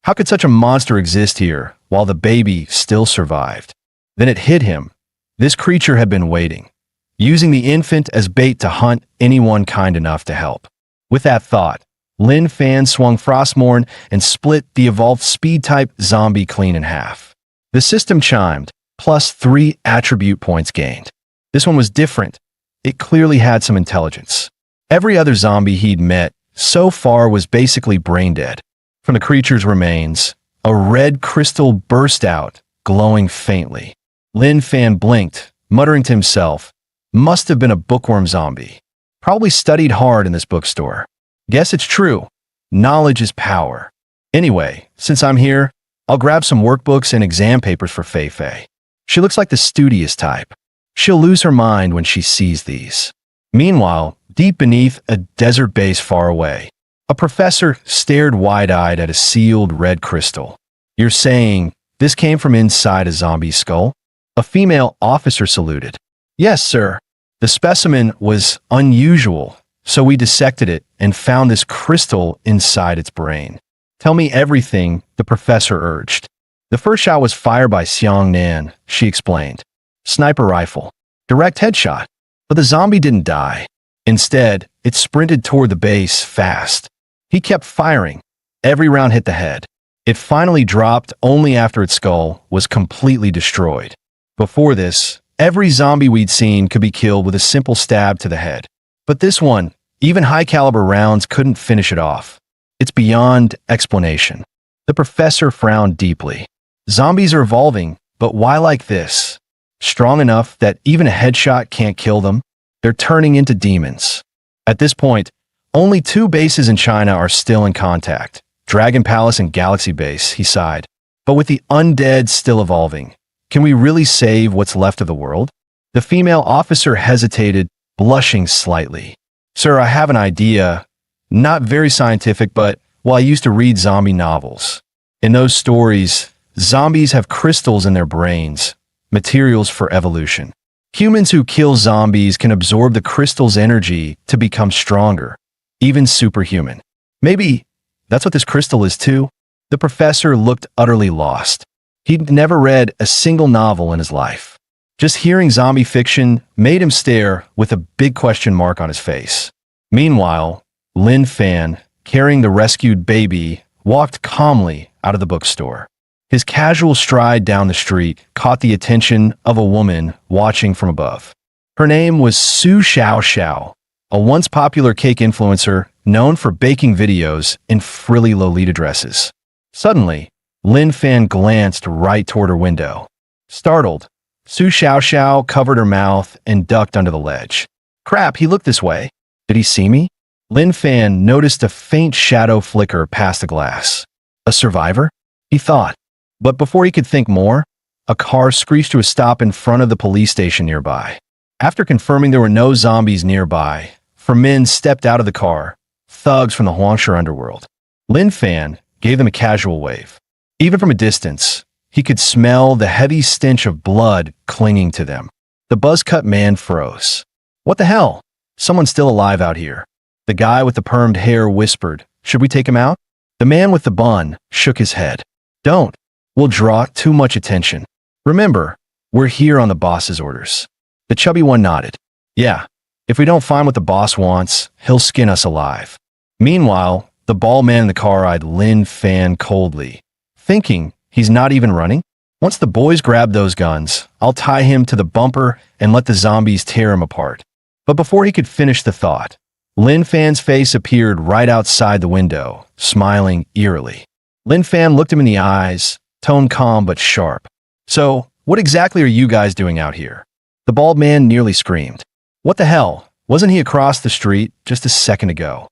How could such a monster exist here while the baby still survived? Then it hit him. This creature had been waiting, using the infant as bait to hunt anyone kind enough to help. With that thought, Lin Fan swung Frostmourne and split the evolved speed-type zombie clean in half. The system chimed, +3 attribute points gained. This one was different. It clearly had some intelligence. Every other zombie he'd met so far was basically brain dead. From the creature's remains, a red crystal burst out, glowing faintly. Lin Fan blinked, muttering to himself, "Must have been a bookworm zombie. Probably studied hard in this bookstore. Guess it's true. Knowledge is power. Anyway, since I'm here, I'll grab some workbooks and exam papers for Fei Fei. She looks like the studious type. She'll lose her mind when she sees these." Meanwhile, deep beneath a desert base far away, a professor stared wide-eyed at a sealed red crystal. "You're saying this came from inside a zombie skull?" A female officer saluted. "Yes, sir. The specimen was unusual, so we dissected it and found this crystal inside its brain." "Tell me everything," the professor urged. "The first shot was fired by Xiang Nan," she explained. "Sniper rifle. Direct headshot. But the zombie didn't die. Instead, it sprinted toward the base fast. He kept firing. Every round hit the head. It finally dropped only after its skull was completely destroyed. Before this, every zombie we'd seen could be killed with a simple stab to the head. But this one, even high-caliber rounds couldn't finish it off. It's beyond explanation." The professor frowned deeply. "Zombies are evolving, but why like this? Strong enough that even a headshot can't kill them? They're turning into demons." At this point, only 2 bases in China are still in contact, Dragon Palace and Galaxy Base, he sighed. "But with the undead still evolving, can we really save what's left of the world?" The female officer hesitated, blushing slightly. "Sir, I have an idea. Not very scientific, but, well, I used to read zombie novels. In those stories, zombies have crystals in their brains, materials for evolution. Humans who kill zombies can absorb the crystal's energy to become stronger, even superhuman. Maybe that's what this crystal is too." The professor looked utterly lost. He'd never read a single novel in his life. Just hearing zombie fiction made him stare with a big question mark on his face. Meanwhile, Lin Fan, carrying the rescued baby, walked calmly out of the bookstore. His casual stride down the street caught the attention of a woman watching from above. Her name was Su Xiao Xiao, a once popular cake influencer known for baking videos in frilly Lolita dresses. Suddenly, Lin Fan glanced right toward her window. Startled, Su Xiao Xiao covered her mouth and ducked under the ledge. "Crap, he looked this way. Did he see me?" Lin Fan noticed a faint shadow flicker past the glass. "A survivor?" he thought. But before he could think more, a car screeched to a stop in front of the police station nearby. After confirming there were no zombies nearby, 4 men stepped out of the car, thugs from the Huangshe underworld. Lin Fan gave them a casual wave. Even from a distance, he could smell the heavy stench of blood clinging to them. The buzz-cut man froze. "What the hell? Someone's still alive out here." The guy with the permed hair whispered, "Should we take him out?" The man with the bun shook his head. "Don't. We'll draw too much attention. Remember, we're here on the boss's orders." The chubby one nodded. "Yeah, if we don't find what the boss wants, he'll skin us alive." Meanwhile, the bald man in the car eyed Lin Fan coldly, thinking he's not even running. "Once the boys grab those guns, I'll tie him to the bumper and let the zombies tear him apart." But before he could finish the thought, Lin Fan's face appeared right outside the window, smiling eerily. Lin Fan looked him in the eyes, tone calm but sharp. "So, what exactly are you guys doing out here?" The bald man nearly screamed. "What the hell? Wasn't he across the street just a second ago?"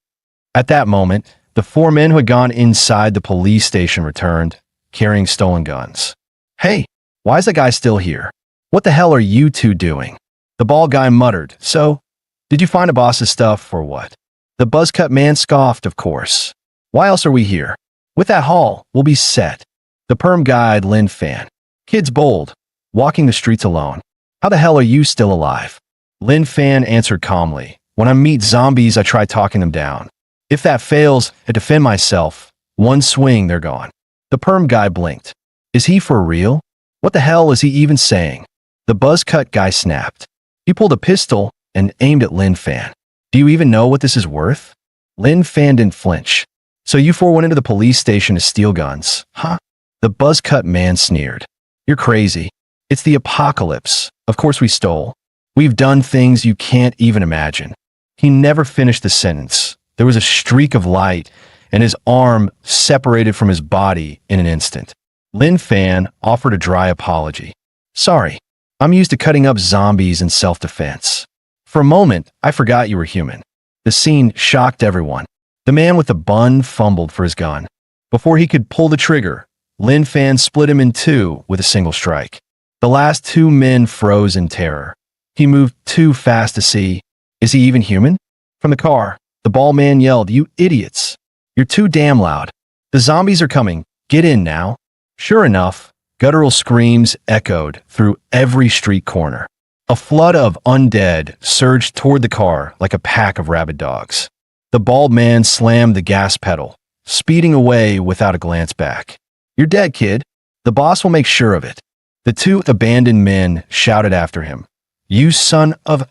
At that moment, the 4 men who had gone inside the police station returned, carrying stolen guns. "Hey, why is that guy still here? What the hell are you 2 doing?" The bald guy muttered, "So, did you find a boss's stuff or what?" The buzz-cut man scoffed, "Of course. Why else are we here? With that haul, we'll be set." The perm guide Lin Fan. "Kid's bold, walking the streets alone. How the hell are you still alive?" Lin Fan answered calmly, "When I meet zombies, I try talking them down. If that fails, I defend myself. One swing, they're gone." The perm guy blinked. "Is he for real? What the hell is he even saying?" The buzz-cut guy snapped. He pulled a pistol and aimed at Lin Fan. "Do you even know what this is worth?" Lin Fan didn't flinch. "So you 4 went into the police station to steal guns, huh?" The buzz-cut man sneered. "You're crazy. It's the apocalypse. Of course we stole. We've done things you can't even imagine." He never finished the sentence. There was a streak of light, and his arm separated from his body in an instant. Lin Fan offered a dry apology. Sorry, I'm used to cutting up zombies in self-defense. For a moment, I forgot you were human. The scene shocked everyone. The man with the bun fumbled for his gun. Before he could pull the trigger, Lin Fan split him in two with a single strike. The last two men froze in terror. He moved too fast to see. Is he even human? From the car, the bald man yelled, "You idiots! You're too damn loud. The zombies are coming. Get in now." Sure enough, guttural screams echoed through every street corner. A flood of undead surged toward the car like a pack of rabid dogs. The bald man slammed the gas pedal, speeding away without a glance back. "You're dead, kid. The boss will make sure of it." The two abandoned men shouted after him. "You son of...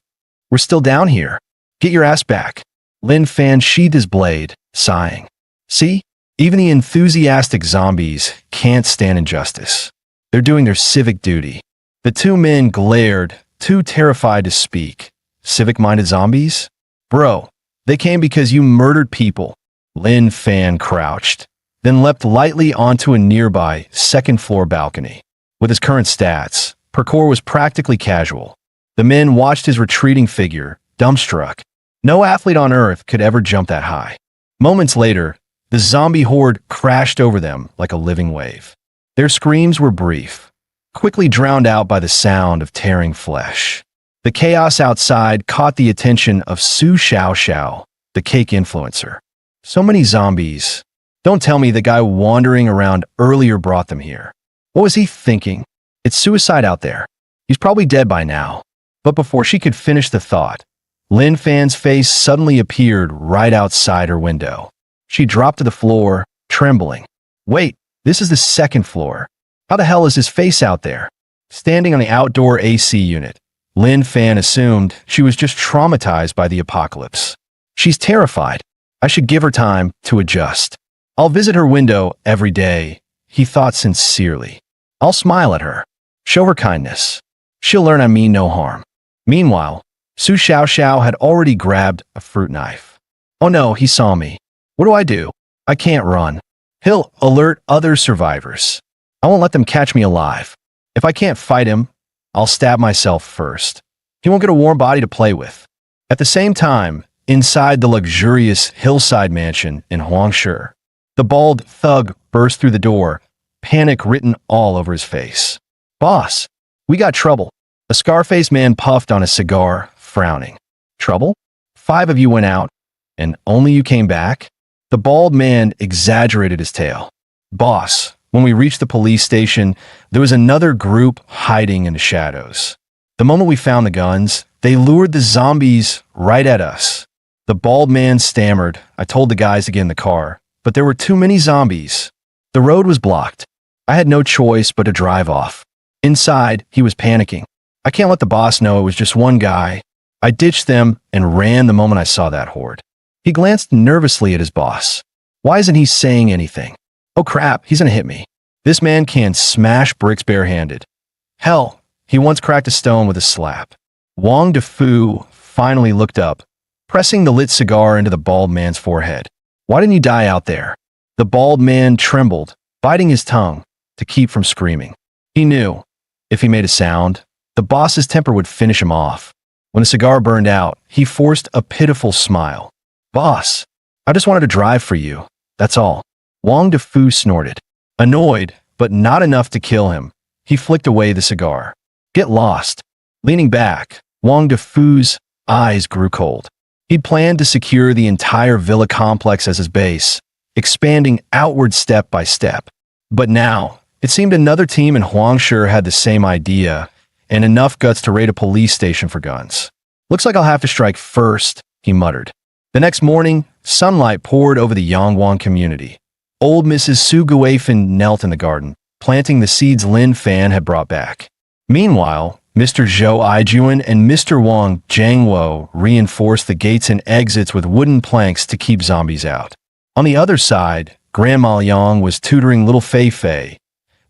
We're still down here. Get your ass back." Lin Fan sheathed his blade, sighing. See? Even the enthusiastic zombies can't stand injustice. They're doing their civic duty. The two men glared, too terrified to speak. Civic-minded zombies? Bro, they came because you murdered people. Lin Fan crouched, then leapt lightly onto a nearby second-floor balcony. With his current stats, parkour was practically casual. The men watched his retreating figure, dumbstruck. No athlete on Earth could ever jump that high. Moments later, the zombie horde crashed over them like a living wave. Their screams were brief, quickly drowned out by the sound of tearing flesh. The chaos outside caught the attention of Su Xiao, the cake influencer. So many zombies. Don't tell me the guy wandering around earlier brought them here. What was he thinking? It's suicide out there. He's probably dead by now. But before she could finish the thought, Lin Fan's face suddenly appeared right outside her window. She dropped to the floor, trembling. Wait, this is the second floor. How the hell is his face out there? Standing on the outdoor AC unit, Lin Fan assumed she was just traumatized by the apocalypse. She's terrified. I should give her time to adjust. I'll visit her window every day, he thought sincerely. I'll smile at her. Show her kindness. She'll learn I mean no harm. Meanwhile, Su Xiao had already grabbed a fruit knife. Oh no, he saw me. What do? I can't run. He'll alert other survivors. I won't let them catch me alive. If I can't fight him, I'll stab myself first. He won't get a warm body to play with. At the same time, inside the luxurious hillside mansion in Huangshi, the bald thug burst through the door, panic written all over his face. Boss, we got trouble. A scar-faced man puffed on a cigar, frowning. Trouble? 5 of you went out, and only you came back? The bald man exaggerated his tale. Boss, when we reached the police station, there was another group hiding in the shadows. The moment we found the guns, they lured the zombies right at us. The bald man stammered. I told the guys to get in the car, but there were too many zombies. The road was blocked. I had no choice but to drive off. Inside, he was panicking. I can't let the boss know it was just one guy. I ditched them and ran the moment I saw that horde. He glanced nervously at his boss. Why isn't he saying anything? Oh crap, he's gonna hit me. This man can smash bricks barehanded. Hell, he once cracked a stone with a slap. Wang Defu finally looked up, pressing the lit cigar into the bald man's forehead. Why didn't you die out there? The bald man trembled, biting his tongue to keep from screaming. He knew, if he made a sound, the boss's temper would finish him off. When the cigar burned out, he forced a pitiful smile. Boss, I just wanted to drive for you. That's all. Wang Defu snorted. Annoyed, but not enough to kill him, he flicked away the cigar. Get lost. Leaning back, Wang Defu's eyes grew cold. He'd planned to secure the entire villa complex as his base, expanding outward step by step. But now, it seemed another team in Huangshi had the same idea, and enough guts to raid a police station for guns. Looks like I'll have to strike first, he muttered. The next morning, sunlight poured over the Yangwang community. Old Mrs. Su Guifan knelt in the garden, planting the seeds Lin Fan had brought back. Meanwhile, Mr. Zhou Aijuan and Mr. Wang Jiangwo reinforced the gates and exits with wooden planks to keep zombies out. On the other side, Grandma Yang was tutoring little Fei Fei,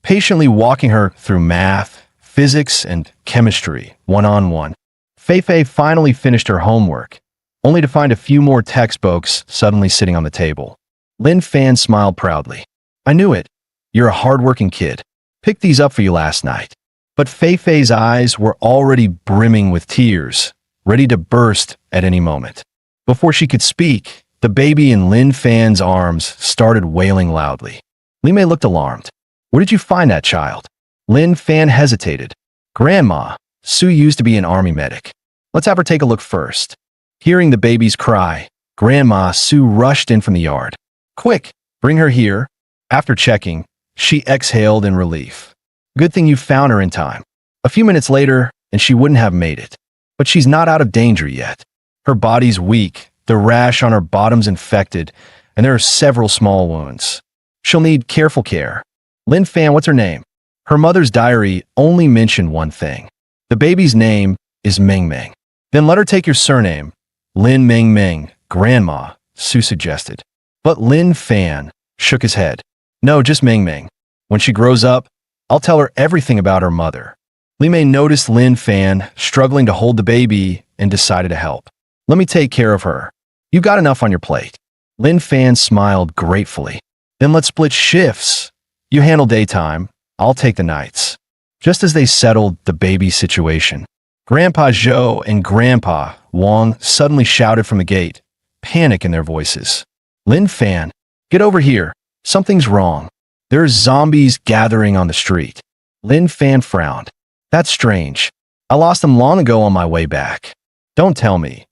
patiently walking her through math, physics, and chemistry, one-on-one. Fei Fei finally finished her homework, only to find a few more textbooks suddenly sitting on the table. Lin Fan smiled proudly. I knew it. You're a hardworking kid. Picked these up for you last night. But Fei Fei's eyes were already brimming with tears, ready to burst at any moment. Before she could speak, the baby in Lin Fan's arms started wailing loudly. Li Mei looked alarmed. Where did you find that child? Lin Fan hesitated. Grandma, Sue used to be an army medic. Let's have her take a look first. Hearing the baby's cry, Grandma Sue rushed in from the yard. Quick, bring her here. After checking, she exhaled in relief. Good thing you found her in time. A few minutes later, and she wouldn't have made it. But she's not out of danger yet. Her body's weak, the rash on her bottom's infected, and there are several small wounds. She'll need careful care. Lin Fan, what's her name? Her mother's diary only mentioned one thing. The baby's name is Meng Meng. Then let her take your surname. Lin Meng Meng, Grandma, Sue suggested. But Lin Fan shook his head. No, just Meng Meng. When she grows up, I'll tell her everything about her mother. Li Mei noticed Lin Fan struggling to hold the baby and decided to help. Let me take care of her. You got enough on your plate. Lin Fan smiled gratefully. Then let's split shifts. You handle daytime, I'll take the nights. Just as they settled the baby situation, Grandpa Zhou and Grandpa Wang suddenly shouted from the gate, panic in their voices. Lin Fan, get over here. Something's wrong. There's zombies gathering on the street. Lin Fan frowned. That's strange. I lost them long ago on my way back. Don't tell me.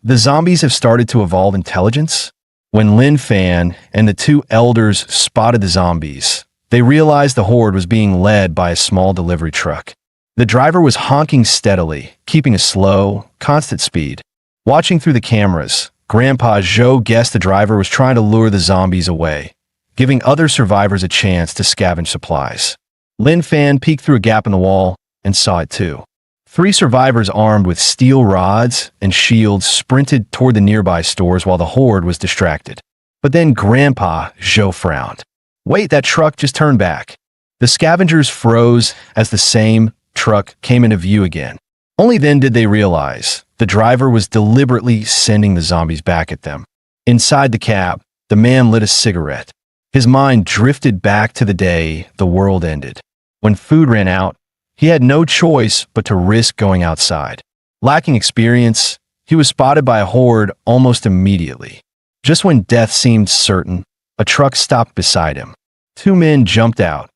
The zombies have started to evolve intelligence? When Lin Fan and the two elders spotted the zombies, they realized the horde was being led by a small delivery truck. The driver was honking steadily, keeping a slow, constant speed. Watching through the cameras, Grandpa Zhou guessed the driver was trying to lure the zombies away, giving other survivors a chance to scavenge supplies. Lin Fan peeked through a gap in the wall and saw it too. 3 survivors armed with steel rods and shields sprinted toward the nearby stores while the horde was distracted. But then Grandpa Zhou frowned. Wait, that truck just turned back. The scavengers froze as the same truck came into view again. Only then did they realize the driver was deliberately sending the zombies back at them. Inside the cab, the man lit a cigarette. His mind drifted back to the day the world ended. When food ran out, he had no choice but to risk going outside. Lacking experience, he was spotted by a horde almost immediately. Just when death seemed certain, a truck stopped beside him. 2 men jumped out,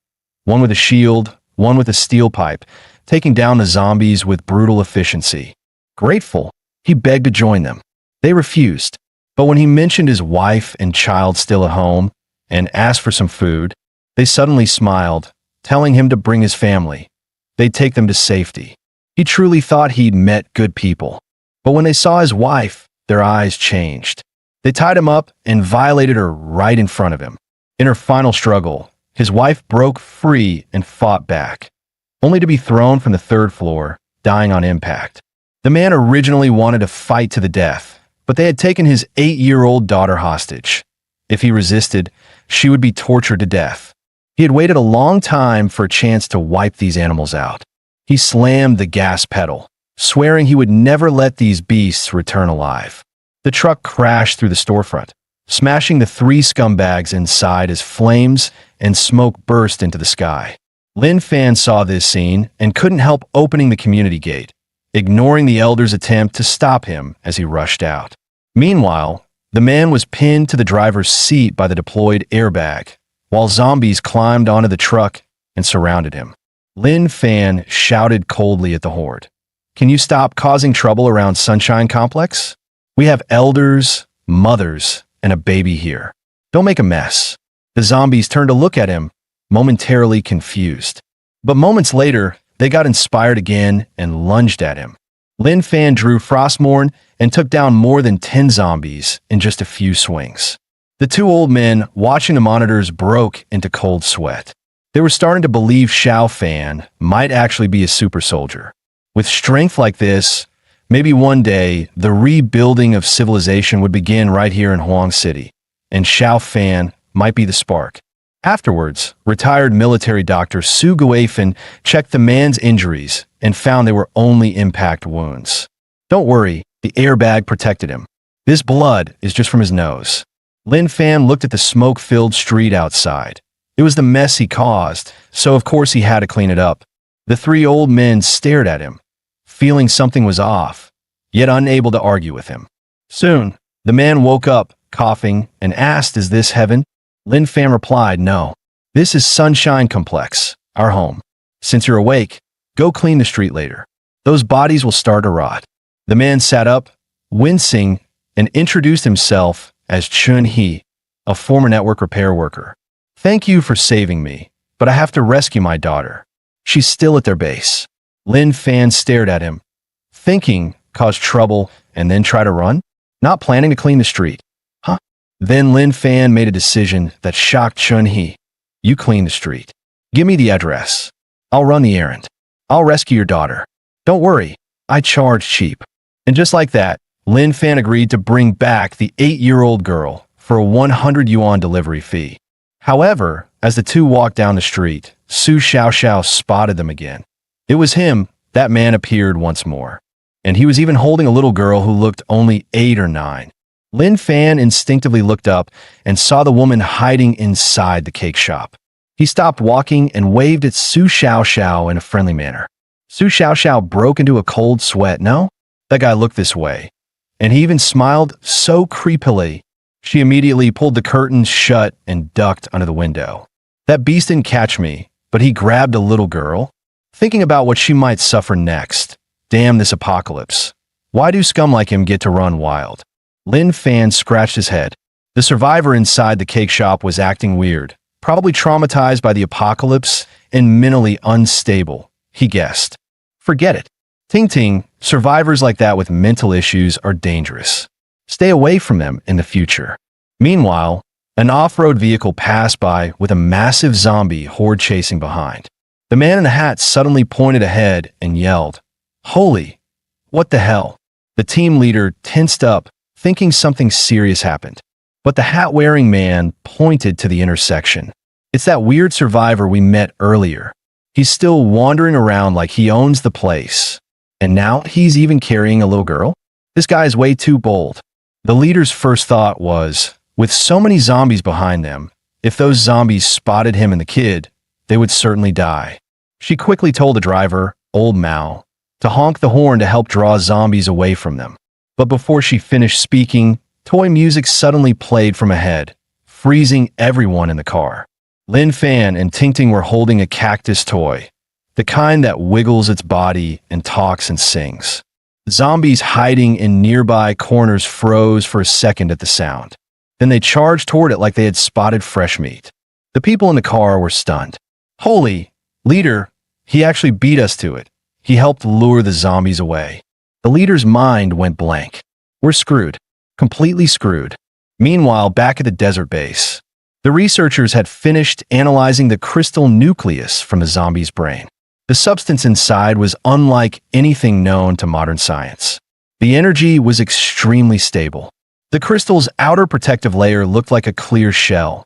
one with a shield, one with a steel pipe, taking down the zombies with brutal efficiency. Grateful, he begged to join them. They refused, but when he mentioned his wife and child still at home and asked for some food, they suddenly smiled, telling him to bring his family. They'd take them to safety. He truly thought he'd met good people. But when they saw his wife, their eyes changed. They tied him up and violated her right in front of him. In her final struggle, his wife broke free and fought back, only to be thrown from the 3rd floor, dying on impact. The man originally wanted to fight to the death, but they had taken his 8-year-old daughter hostage. If he resisted, she would be tortured to death. He had waited a long time for a chance to wipe these animals out. He slammed the gas pedal, swearing he would never let these beasts return alive. The truck crashed through the storefront, smashing the 3 scumbags inside as flames and smoke burst into the sky. Lin Fan saw this scene and couldn't help opening the community gate, ignoring the elder's attempt to stop him as he rushed out. Meanwhile, the man was pinned to the driver's seat by the deployed airbag, while zombies climbed onto the truck and surrounded him. Lin Fan shouted coldly at the horde. Can you stop causing trouble around Sunshine Complex? We have elders, mothers, and a baby here. Don't make a mess. The zombies turned to look at him, momentarily confused. But moments later, they got inspired again and lunged at him. Lin Fan drew Frostmourne and took down more than 10 zombies in just a few swings. The 2 old men watching the monitors broke into cold sweat. They were starting to believe Xiao Fan might actually be a super soldier. With strength like this, maybe one day the rebuilding of civilization would begin right here in Huang City, and Xiao Fan might be the spark. Afterwards, retired military doctor Su Guifan checked the man's injuries and found they were only impact wounds. Don't worry, the airbag protected him. This blood is just from his nose. Lin Fan looked at the smoke-filled street outside. It was the mess he caused, so of course he had to clean it up. The three old men stared at him, feeling something was off, yet unable to argue with him. Soon, the man woke up, coughing, and asked, "Is this heaven?" Lin Fan replied, "No. This is Sunshine Complex, our home. Since you're awake, go clean the street later. Those bodies will start to rot." The man sat up, wincing, and introduced himself as Chun Hee, a former network repair worker. "Thank you for saving me, but I have to rescue my daughter. She's still at their base." Lin Fan stared at him, thinking cause trouble and then try to run, not planning to clean the street. Huh? Then Lin Fan made a decision that shocked Chun Hee. "You clean the street. Give me the address. I'll run the errand. I'll rescue your daughter. Don't worry, I charge cheap." And just like that, Lin Fan agreed to bring back the 8-year-old girl for a 100 yuan delivery fee. However, as the two walked down the street, Su Xiaoxiao spotted them again. It was him. That man appeared once more. And he was even holding a little girl who looked only 8 or 9. Lin Fan instinctively looked up and saw the woman hiding inside the cake shop. He stopped walking and waved at Su Xiaoxiao in a friendly manner. Su Xiaoxiao broke into a cold sweat. No, that guy looked this way. And he even smiled so creepily. She immediately pulled the curtains shut and ducked under the window. That beast didn't catch me, but he grabbed a little girl, thinking about what she might suffer next. Damn this apocalypse. Why do scum like him get to run wild? Lin Fan scratched his head. The survivor inside the cake shop was acting weird, probably traumatized by the apocalypse and mentally unstable, he guessed. Forget it. Ting Ting, survivors like that with mental issues are dangerous. Stay away from them in the future. Meanwhile, an off-road vehicle passed by with a massive zombie horde chasing behind. The man in the hat suddenly pointed ahead and yelled, "Holy, what the hell?" The team leader tensed up, thinking something serious happened. But the hat-wearing man pointed to the intersection. "It's that weird survivor we met earlier. He's still wandering around like he owns the place. And now he's even carrying a little girl? This guy is way too bold." The leader's first thought was, with so many zombies behind them, if those zombies spotted him and the kid, they would certainly die. She quickly told the driver, Old Mao, to honk the horn to help draw zombies away from them. But before she finished speaking, toy music suddenly played from ahead, freezing everyone in the car. Lin Fan and Ting Ting were holding a cactus toy, the kind that wiggles its body and talks and sings. Zombies hiding in nearby corners froze for a second at the sound. Then they charged toward it like they had spotted fresh meat. The people in the car were stunned. "Holy, leader, he actually beat us to it. He helped lure the zombies away." The leader's mind went blank. "We're screwed. Completely screwed." Meanwhile, back at the desert base, the researchers had finished analyzing the crystal nucleus from the zombie's brain. The substance inside was unlike anything known to modern science. The energy was extremely stable. The crystal's outer protective layer looked like a clear shell,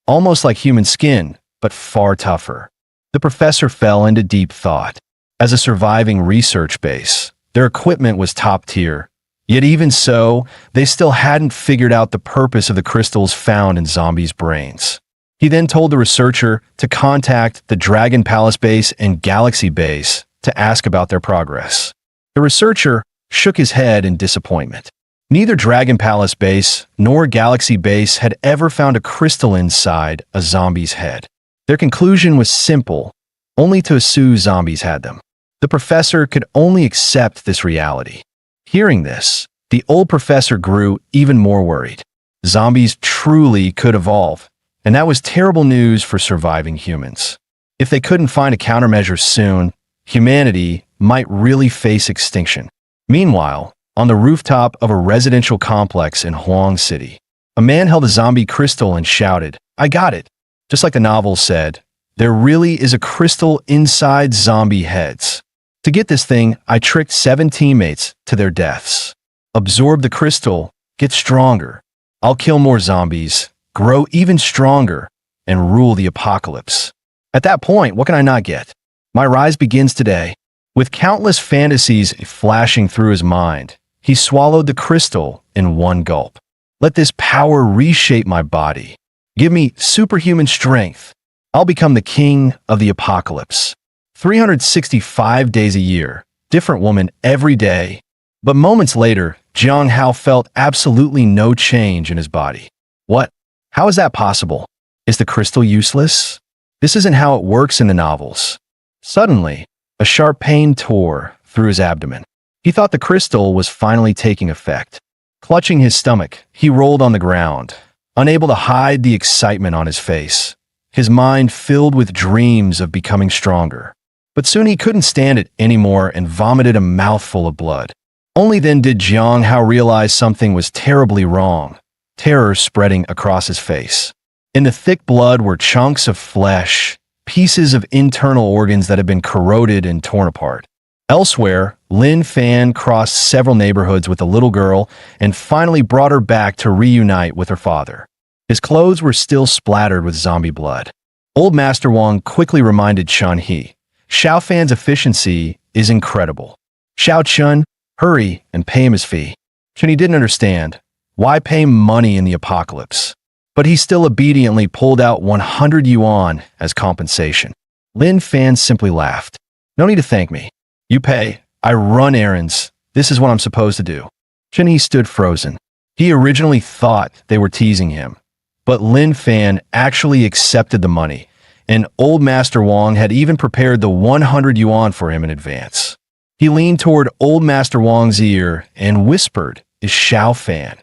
almost like human skin, but far tougher. The professor fell into deep thought. As a surviving research base, their equipment was top tier. Yet even so, they still hadn't figured out the purpose of the crystals found in zombies' brains. He then told the researcher to contact the Dragon Palace base and Galaxy base to ask about their progress. The researcher shook his head in disappointment. Neither Dragon Palace base nor Galaxy base had ever found a crystal inside a zombie's head. Their conclusion was simple: only to assume zombies had them. The professor could only accept this reality. Hearing this, the old professor grew even more worried. Zombies truly could evolve, and that was terrible news for surviving humans. If they couldn't find a countermeasure soon, humanity might really face extinction. Meanwhile, on the rooftop of a residential complex in Huang City, a man held a zombie crystal and shouted, "I got it!" Just like the novel said, there really is a crystal inside zombie heads. To get this thing, I tricked 7 teammates to their deaths. Absorb the crystal, get stronger. I'll kill more zombies, grow even stronger, and rule the apocalypse. At that point, what can I not get? My rise begins today. With countless fantasies flashing through his mind, he swallowed the crystal in one gulp. Let this power reshape my body. Give me superhuman strength. I'll become the king of the apocalypse. 365 days a year, different woman every day. But moments later, Jiang Hao felt absolutely no change in his body. What? How is that possible? Is the crystal useless? This isn't how it works in the novels. Suddenly, a sharp pain tore through his abdomen. He thought the crystal was finally taking effect. Clutching his stomach, he rolled on the ground, unable to hide the excitement on his face. His mind filled with dreams of becoming stronger. But soon he couldn't stand it anymore and vomited a mouthful of blood. Only then did Jiang Hao realize something was terribly wrong, terror spreading across his face. In the thick blood were chunks of flesh, pieces of internal organs that had been corroded and torn apart. Elsewhere, Lin Fan crossed several neighborhoods with the little girl and finally brought her back to reunite with her father. His clothes were still splattered with zombie blood. Old Master Wang quickly reminded Chun He, Xiao Fan's efficiency is incredible. Xiao Chun, hurry and pay him his fee. Chun He didn't understand. Why pay money in the apocalypse? But he still obediently pulled out 100 yuan as compensation. Lin Fan simply laughed. No need to thank me. You pay. I run errands. This is what I'm supposed to do. Chun He stood frozen. He originally thought they were teasing him. But Lin Fan actually accepted the money, and Old Master Wang had even prepared the 100 yuan for him in advance. He leaned toward Old Master Wang's ear and whispered, "Is Xiao Fan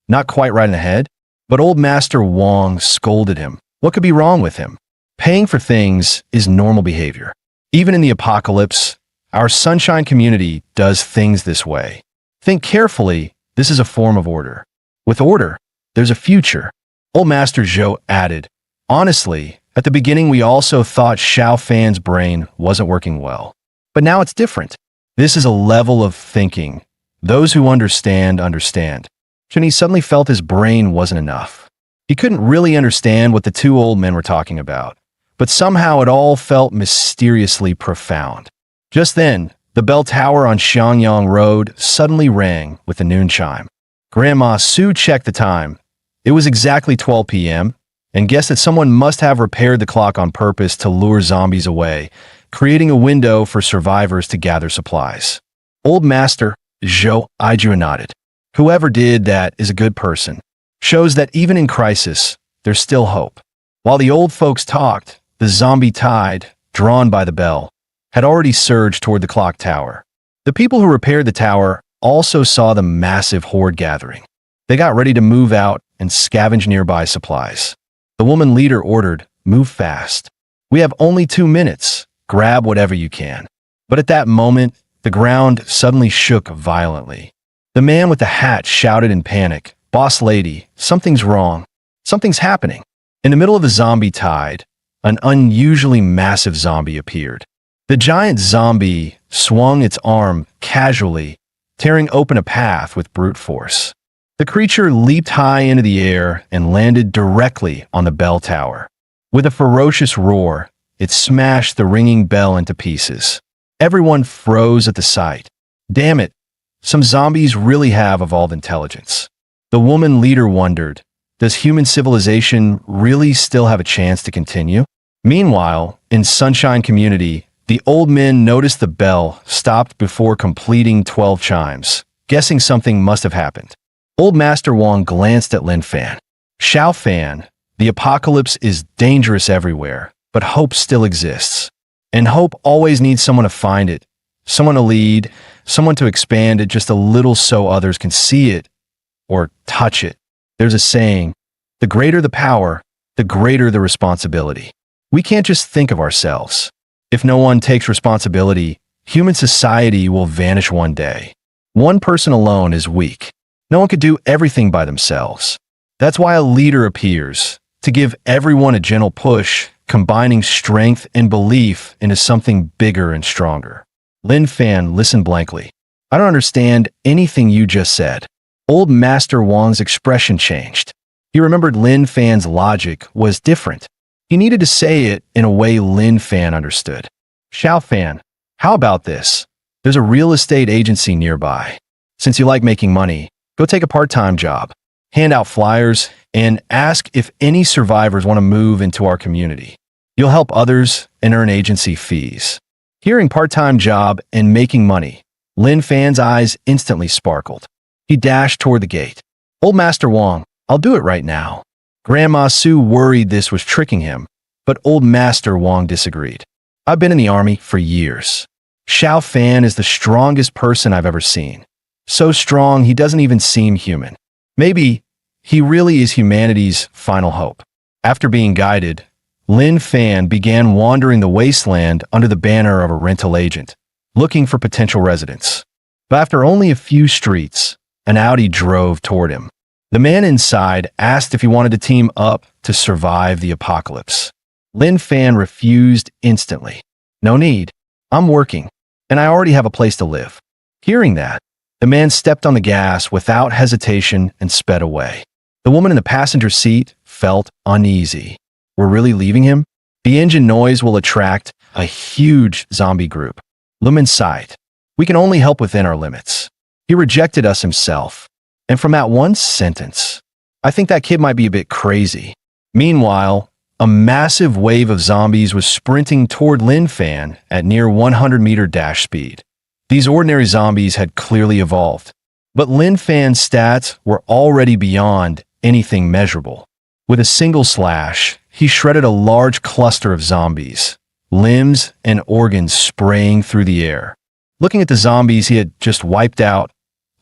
not quite right in the head?" But Old Master Wang scolded him. What could be wrong with him? Paying for things is normal behavior. Even in the apocalypse, our sunshine community does things this way. Think carefully, this is a form of order. With order, there's a future. Old Master Zhou added, honestly, at the beginning we also thought Xiao Fan's brain wasn't working well. But now it's different. This is a level of thinking. Those who understand, understand. Chun He suddenly felt his brain wasn't enough. He couldn't really understand what the two old men were talking about, but somehow it all felt mysteriously profound. Just then, the bell tower on Xiangyang Road suddenly rang with the noon chime. Grandma Su checked the time. It was exactly 12 p.m., and guessed that someone must have repaired the clock on purpose to lure zombies away, creating a window for survivors to gather supplies. Old Master Zhou Aiju nodded. Whoever did that is a good person. Shows that even in crisis, there's still hope. While the old folks talked, the zombie tide, drawn by the bell, had already surged toward the clock tower. The people who repaired the tower also saw the massive horde gathering. They got ready to move out and scavenge nearby supplies. The woman leader ordered, "Move fast. We have only 2 minutes. Grab whatever you can." But at that moment, the ground suddenly shook violently. The man with the hat shouted in panic, "Boss lady, something's wrong. Something's happening." In the middle of the zombie tide, an unusually massive zombie appeared. The giant zombie swung its arm casually, tearing open a path with brute force. The creature leaped high into the air and landed directly on the bell tower. With a ferocious roar, it smashed the ringing bell into pieces. Everyone froze at the sight. Damn it, some zombies really have evolved intelligence. The woman leader wondered, does human civilization really still have a chance to continue? Meanwhile, in Sunshine Community, the old men noticed the bell stopped before completing 12 chimes, guessing something must have happened. Old Master Wang glanced at Lin Fan. Xiao Fan, the apocalypse is dangerous everywhere, but hope still exists. And hope always needs someone to find it, someone to lead, someone to expand it just a little so others can see it or touch it. There's a saying, the greater the power, the greater the responsibility. We can't just think of ourselves. If no one takes responsibility, human society will vanish one day. One person alone is weak. No one could do everything by themselves. That's why a leader appears, to give everyone a gentle push, combining strength and belief into something bigger and stronger. Lin Fan listened blankly. I don't understand anything you just said. Old Master Wang's expression changed. He remembered Lin Fan's logic was different. He needed to say it in a way Lin Fan understood. Xiao Fan, how about this? There's a real estate agency nearby. Since you like making money, go take a part-time job. hand out flyers, and ask if any survivors want to move into our community. You'll help others and earn agency fees. Hearing part-time job and making money, Lin Fan's eyes instantly sparkled. He dashed toward the gate. Old Master Wong, I'll do it right now. Grandma Sue worried this was tricking him, but Old Master Wong disagreed. I've been in the army for years. Xiao Fan is the strongest person I've ever seen. So strong he doesn't even seem human. Maybe he really is humanity's final hope. After being guided, Lin Fan began wandering the wasteland under the banner of a rental agent, looking for potential residents. But after only a few streets, an Audi drove toward him. The man inside asked if he wanted to team up to survive the apocalypse. Lin Fan refused instantly. No need. I'm working, and I already have a place to live. Hearing that, the man stepped on the gas without hesitation and sped away. The woman in the passenger seat felt uneasy. We're really leaving him? The engine noise will attract a huge zombie group. Lumen sighed. We can only help within our limits. He rejected us himself. And from that one sentence, I think that kid might be a bit crazy. Meanwhile, a massive wave of zombies was sprinting toward Lin Fan at near 100-meter dash speed. These ordinary zombies had clearly evolved, but Lin Fan's stats were already beyond anything measurable. With a single slash, he shredded a large cluster of zombies, limbs and organs spraying through the air. Looking at the zombies he had just wiped out,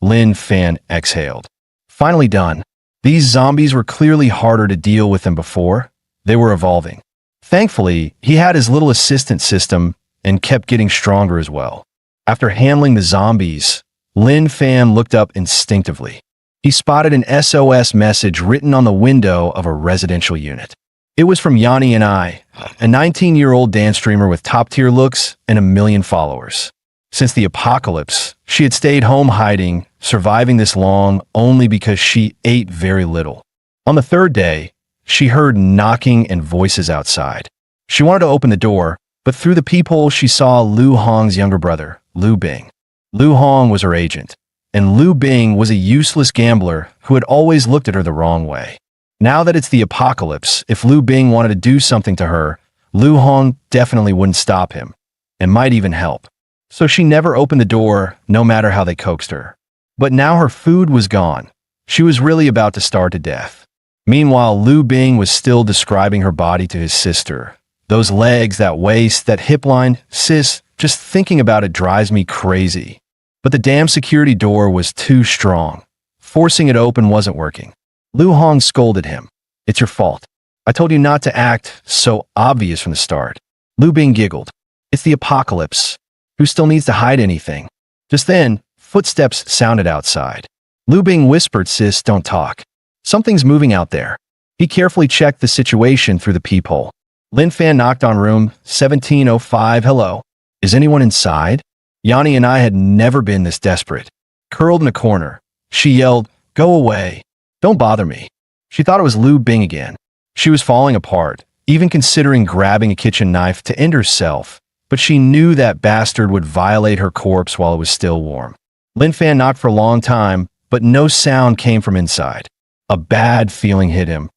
Lin Fan exhaled. Finally done. These zombies were clearly harder to deal with than before. They were evolving. Thankfully, he had his little assistant system and kept getting stronger as well. After handling the zombies, Lin Fan looked up instinctively. He spotted an SOS message written on the window of a residential unit. It was from Yanni and I, a 19-year-old dance streamer with top-tier looks and 1 million followers. Since the apocalypse, she had stayed home hiding, surviving this long only because she ate very little. On the third day, she heard knocking and voices outside. She wanted to open the door, but through the peephole she saw Lu Hong's younger brother, Lu Bing. Lu Hong was her agent, and Lu Bing was a useless gambler who had always looked at her the wrong way. Now that it's the apocalypse, if Lu Bing wanted to do something to her, Lu Hong definitely wouldn't stop him, and might even help. So she never opened the door, no matter how they coaxed her. But now her food was gone. She was really about to starve to death. Meanwhile, Lu Bing was still describing her body to his sister. Those legs, that waist, that hip line, sis, just thinking about it drives me crazy. But the damn security door was too strong. Forcing it open wasn't working. Lu Hong scolded him. It's your fault. I told you not to act so obvious from the start. Lu Bing giggled. It's the apocalypse. Who still needs to hide anything? Just then, footsteps sounded outside. Lu Bing whispered, sis, don't talk. Something's moving out there. He carefully checked the situation through the peephole. Lin Fan knocked on room 1705. Hello. Is anyone inside? Yanni and I had never been this desperate. Curled in a corner, she yelled, go away. Don't bother me. She thought it was Lu Bing again. She was falling apart, even considering grabbing a kitchen knife to end herself, but she knew that bastard would violate her corpse while it was still warm. Lin Fan knocked for a long time, but no sound came from inside. A bad feeling hit him.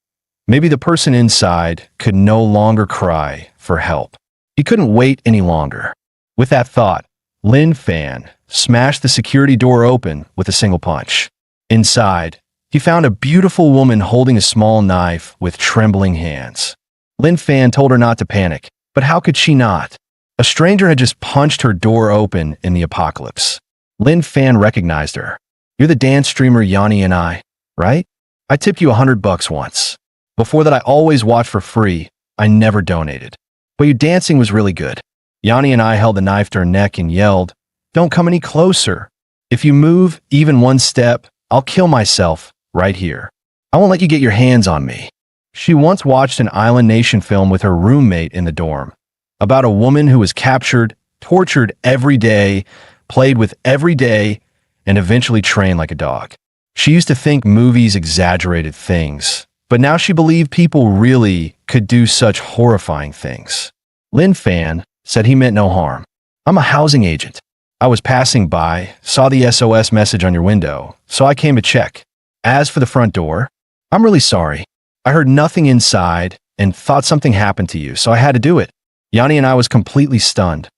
Maybe the person inside could no longer cry for help. He couldn't wait any longer. With that thought, Lin Fan smashed the security door open with a single punch. Inside, he found a beautiful woman holding a small knife with trembling hands. Lin Fan told her not to panic, but how could she not? A stranger had just punched her door open in the apocalypse. Lin Fan recognized her. You're the dance streamer Yanni and I, right? I tipped you $100 once. Before that, I always watched for free. I never donated. But your dancing was really good. Yanni and I held the knife to her neck and yelled, don't come any closer. If you move even one step, I'll kill myself right here. I won't let you get your hands on me. She once watched an Island Nation film with her roommate in the dorm about a woman who was captured, tortured every day, played with every day, and eventually trained like a dog. She used to think movies exaggerated things, but now she believed people really could do such horrifying things. Lin Fan said he meant no harm. I'm a housing agent. I was passing by, saw the SOS message on your window, so I came to check. As for the front door, I'm really sorry. I heard nothing inside and thought something happened to you, so I had to do it. Yanni and I was completely stunned.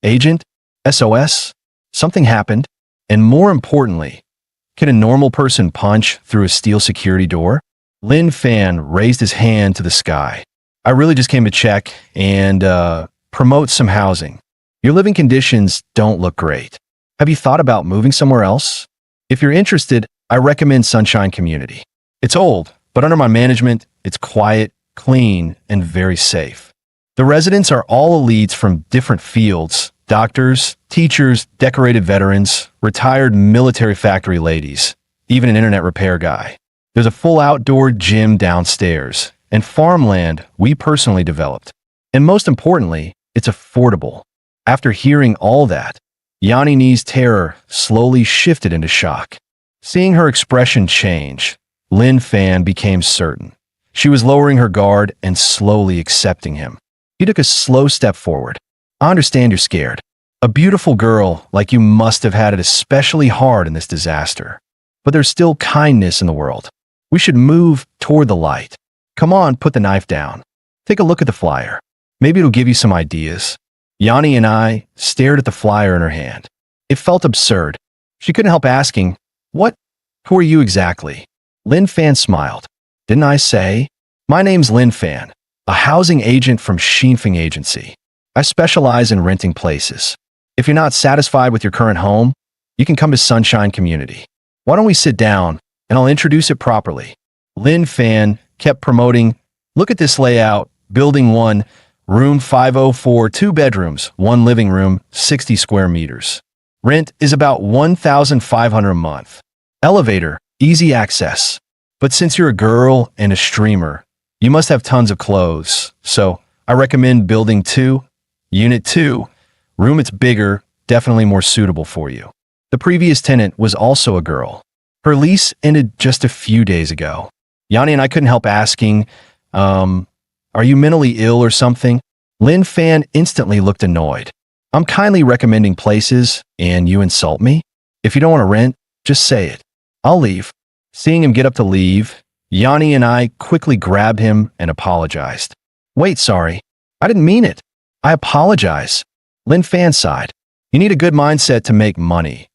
Agent? SOS? Something happened? And more importantly, can a normal person punch through a steel security door? Lin Fan raised his hand to the sky. I really just came to check and promote some housing. Your living conditions don't look great. Have you thought about moving somewhere else? If you're interested, I recommend Sunshine Community. It's old, but under my management, it's quiet, clean, and very safe. The residents are all elites from different fields: doctors, teachers, decorated veterans, retired military factory ladies, even an internet repair guy. There's a full outdoor gym downstairs, and farmland we personally developed. And most importantly, it's affordable. After hearing all that, Yanni's terror slowly shifted into shock. Seeing her expression change, Lin Fan became certain. She was lowering her guard and slowly accepting him. He took a slow step forward. I understand you're scared. A beautiful girl like you must have had it especially hard in this disaster. But there's still kindness in the world. We should move toward the light. Come on, put the knife down. Take a look at the flyer. Maybe it'll give you some ideas. Yanni and I stared at the flyer in her hand. It felt absurd. She couldn't help asking, "What? Who are you exactly?" Lin Fan smiled. "Didn't I say? My name's Lin Fan, a housing agent from Xinfeng Agency. I specialize in renting places. If you're not satisfied with your current home, you can come to Sunshine Community. Why don't we sit down and I'll introduce it properly." Lin Fan kept promoting, "Look at this layout, Building 1, Room 504, 2 bedrooms, 1 living room, 60 square meters. Rent is about $1,500 a month. Elevator, easy access. But since you're a girl and a streamer, you must have tons of clothes. So I recommend Building 2, Unit 2. Room it's bigger, definitely more suitable for you." The previous tenant was also a girl. Her lease ended just a few days ago. Yanni and I couldn't help asking, "Are you mentally ill or something?" Lin Fan instantly looked annoyed. "I'm kindly recommending places, and you insult me? If you don't want to rent, just say it. I'll leave." Seeing him get up to leave, Yanni and I quickly grabbed him and apologized. "Wait, sorry. I didn't mean it. I apologize." Lin Fan sighed. "You need a good mindset to make money."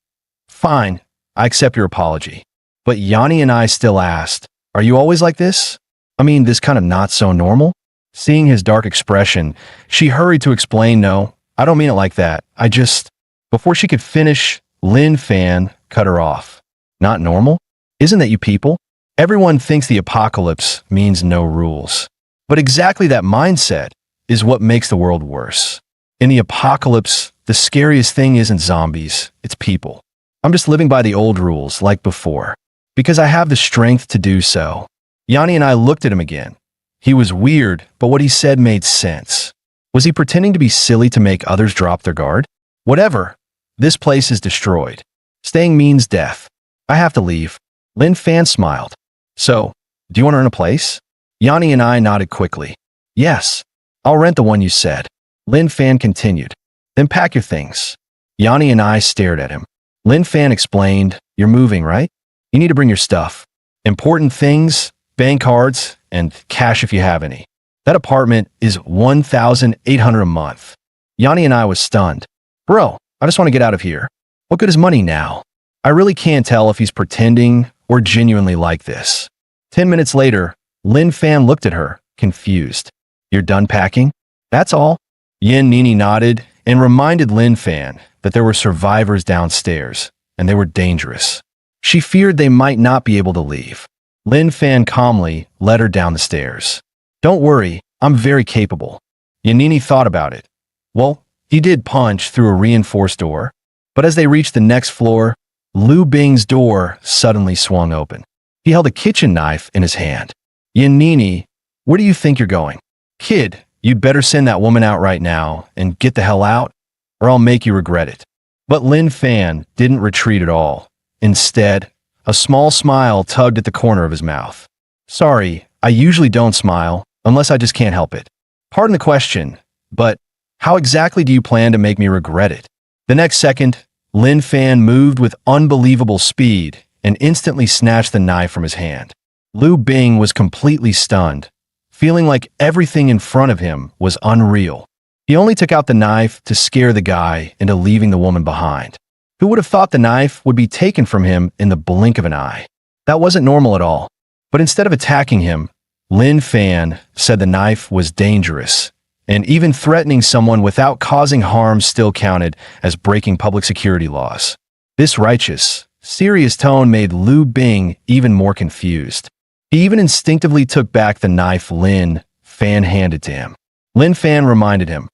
"Fine, I accept your apology." But Yanni and I still asked, "Are you always like this? I mean, this kind of not so normal?" Seeing his dark expression, she hurried to explain, "No, I don't mean it like that. I just..." Before she could finish, Lin Fan cut her off. "Not normal? Isn't that you people? Everyone thinks the apocalypse means no rules. But exactly that mindset is what makes the world worse. In the apocalypse, the scariest thing isn't zombies, it's people. I'm just living by the old rules like before, because I have the strength to do so." Yanni and I looked at him again. He was weird, but what he said made sense. Was he pretending to be silly to make others drop their guard? Whatever. This place is destroyed. Staying means death. I have to leave. Lin Fan smiled. "So, do you want to rent a place?" Yanni and I nodded quickly. "Yes, I'll rent the one you said." Lin Fan continued. "Then pack your things." Yanni and I stared at him. Lin Fan explained, "You're moving, right? You need to bring your stuff. Important things, bank cards, and cash if you have any. That apartment is $1,800 a month." Yanni and I was stunned. "Bro, I just want to get out of here. What good is money now?" I really can't tell if he's pretending or genuinely like this. 10 minutes later, Lin Fan looked at her, confused. "You're done packing?" "That's all." Yin Nini nodded and reminded Lin Fan that there were survivors downstairs, and they were dangerous. She feared they might not be able to leave. Lin Fan calmly led her down the stairs. "Don't worry, I'm very capable." Yanini thought about it. Well, he did punch through a reinforced door, but as they reached the next floor, Lu Bing's door suddenly swung open. He held a kitchen knife in his hand. "Yanini, where do you think you're going?" "Kid, you'd better send that woman out right now and get the hell out, or I'll make you regret it." But Lin Fan didn't retreat at all. Instead, a small smile tugged at the corner of his mouth. "Sorry, I usually don't smile, unless I just can't help it. Pardon the question, but how exactly do you plan to make me regret it?" The next second, Lin Fan moved with unbelievable speed and instantly snatched the knife from his hand. Liu Bing was completely stunned, feeling like everything in front of him was unreal. He only took out the knife to scare the guy into leaving the woman behind. Who would have thought the knife would be taken from him in the blink of an eye? That wasn't normal at all. But instead of attacking him, Lin Fan said the knife was dangerous, and even threatening someone without causing harm still counted as breaking public security laws. This righteous, serious tone made Liu Bing even more confused. He even instinctively took back the knife Lin Fan handed to him. Lin Fan reminded him,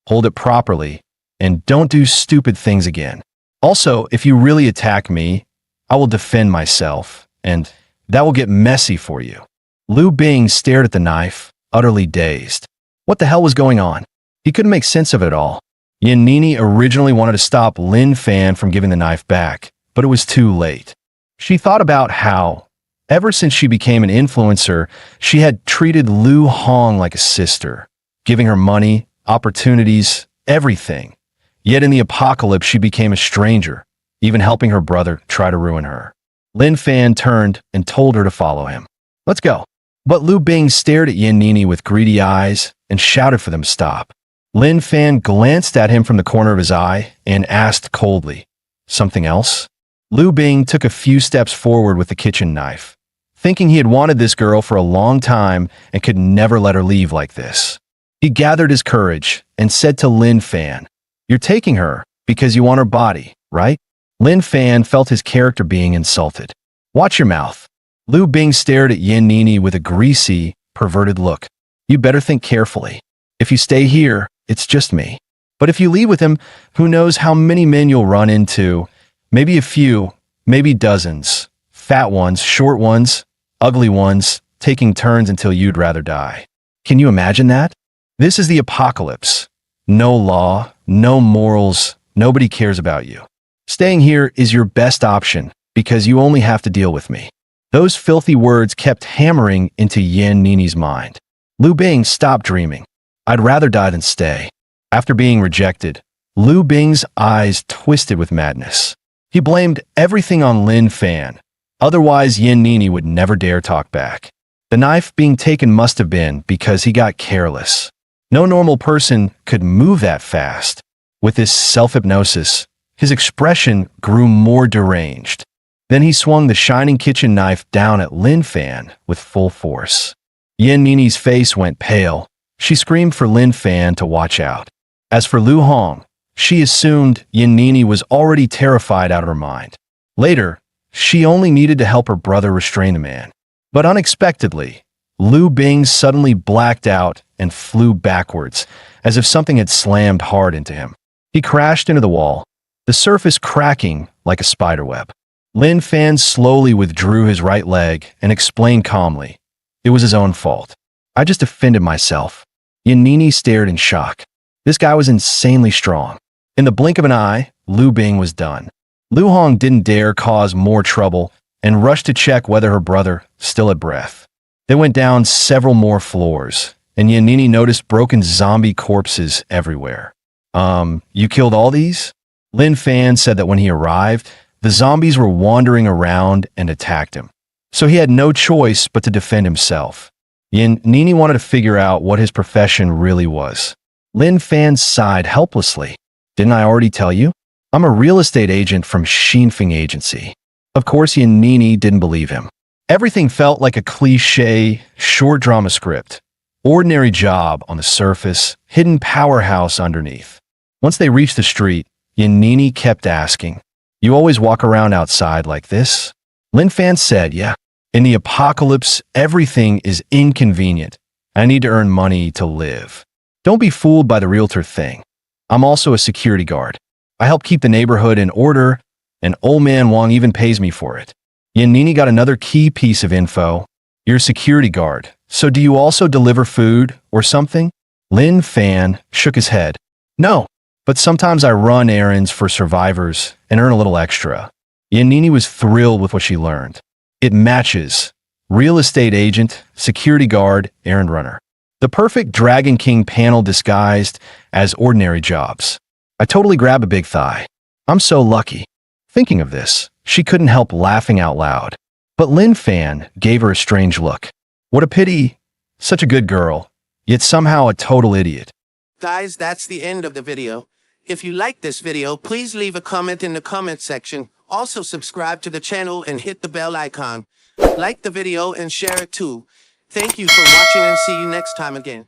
"Hold it properly, and don't do stupid things again. Also, if you really attack me, I will defend myself, and that will get messy for you." Liu Bing stared at the knife, utterly dazed. What the hell was going on? He couldn't make sense of it all. Yin Nini originally wanted to stop Lin Fan from giving the knife back, but it was too late. She thought about how, ever since she became an influencer, she had treated Liu Hong like a sister, giving her money, opportunities, everything. Yet in the apocalypse, she became a stranger, even helping her brother try to ruin her. Lin Fan turned and told her to follow him. "Let's go." But Liu Bing stared at Yin Nini with greedy eyes and shouted for them to stop. Lin Fan glanced at him from the corner of his eye and asked coldly, "Something else?" Liu Bing took a few steps forward with the kitchen knife, thinking he had wanted this girl for a long time and could never let her leave like this. He gathered his courage and said to Lin Fan, "You're taking her because you want her body, right?" Lin Fan felt his character being insulted. "Watch your mouth." Liu Bing stared at Yin Nini with a greasy, perverted look. "You better think carefully. If you stay here, it's just me. But if you leave with him, who knows how many men you'll run into? Maybe a few, maybe dozens. Fat ones, short ones, ugly ones, taking turns until you'd rather die. Can you imagine that? This is the apocalypse. No law, no morals, nobody cares about you. Staying here is your best option because you only have to deal with me." Those filthy words kept hammering into Yin Nini's mind. Liu Bing stopped dreaming. "I'd rather die than stay." After being rejected, Liu Bing's eyes twisted with madness. He blamed everything on Lin Fan. Otherwise, Yin Nini would never dare talk back. The knife being taken must have been because he got careless. No normal person could move that fast. With this self-hypnosis, his expression grew more deranged. Then he swung the shining kitchen knife down at Lin Fan with full force. Yin Nini's face went pale. She screamed for Lin Fan to watch out. As for Liu Hong, she assumed Yin Nini was already terrified out of her mind. Later, she only needed to help her brother restrain the man. But unexpectedly, Liu Bing suddenly blacked out and flew backwards, as if something had slammed hard into him. He crashed into the wall, the surface cracking like a spiderweb. Lin Fan slowly withdrew his right leg and explained calmly, "It was his own fault. I just defended myself." Yin Nini stared in shock. This guy was insanely strong. In the blink of an eye, Liu Bing was done. Liu Hong didn't dare cause more trouble and rushed to check whether her brother still had breath. They went down several more floors, and Yin Nini noticed broken zombie corpses everywhere. You killed all these?" Lin Fan said that when he arrived, the zombies were wandering around and attacked him. So he had no choice but to defend himself. Yin Nini wanted to figure out what his profession really was. Lin Fan sighed helplessly. "Didn't I already tell you? I'm a real estate agent from Xinfeng Agency." Of course, Yin Nini didn't believe him. Everything felt like a cliché, short drama script. Ordinary job on the surface, hidden powerhouse underneath. Once they reached the street, Yin Nini kept asking, "You always walk around outside like this?" Lin Fan said, "Yeah. In the apocalypse, everything is inconvenient. I need to earn money to live. Don't be fooled by the realtor thing. I'm also a security guard. I help keep the neighborhood in order, and old man Wang even pays me for it." Yin Nini got another key piece of info. "You're a security guard, so do you also deliver food or something?" Lin Fan shook his head. "No, but sometimes I run errands for survivors and earn a little extra." Yin Nini was thrilled with what she learned. It matches. Real estate agent, security guard, errand runner. The perfect Dragon King panel disguised as ordinary jobs. I totally grab a big thigh. I'm so lucky. Thinking of this, She couldn't help laughing out loud. But Lin Fan gave her a strange look. What a pity. Such a good girl, yet somehow a total idiot. Guys, that's the end of the video. If you liked this video, please leave a comment in the comment section. Also subscribe to the channel and hit the bell icon. Like the video and share it too. Thank you for watching and see you next time again.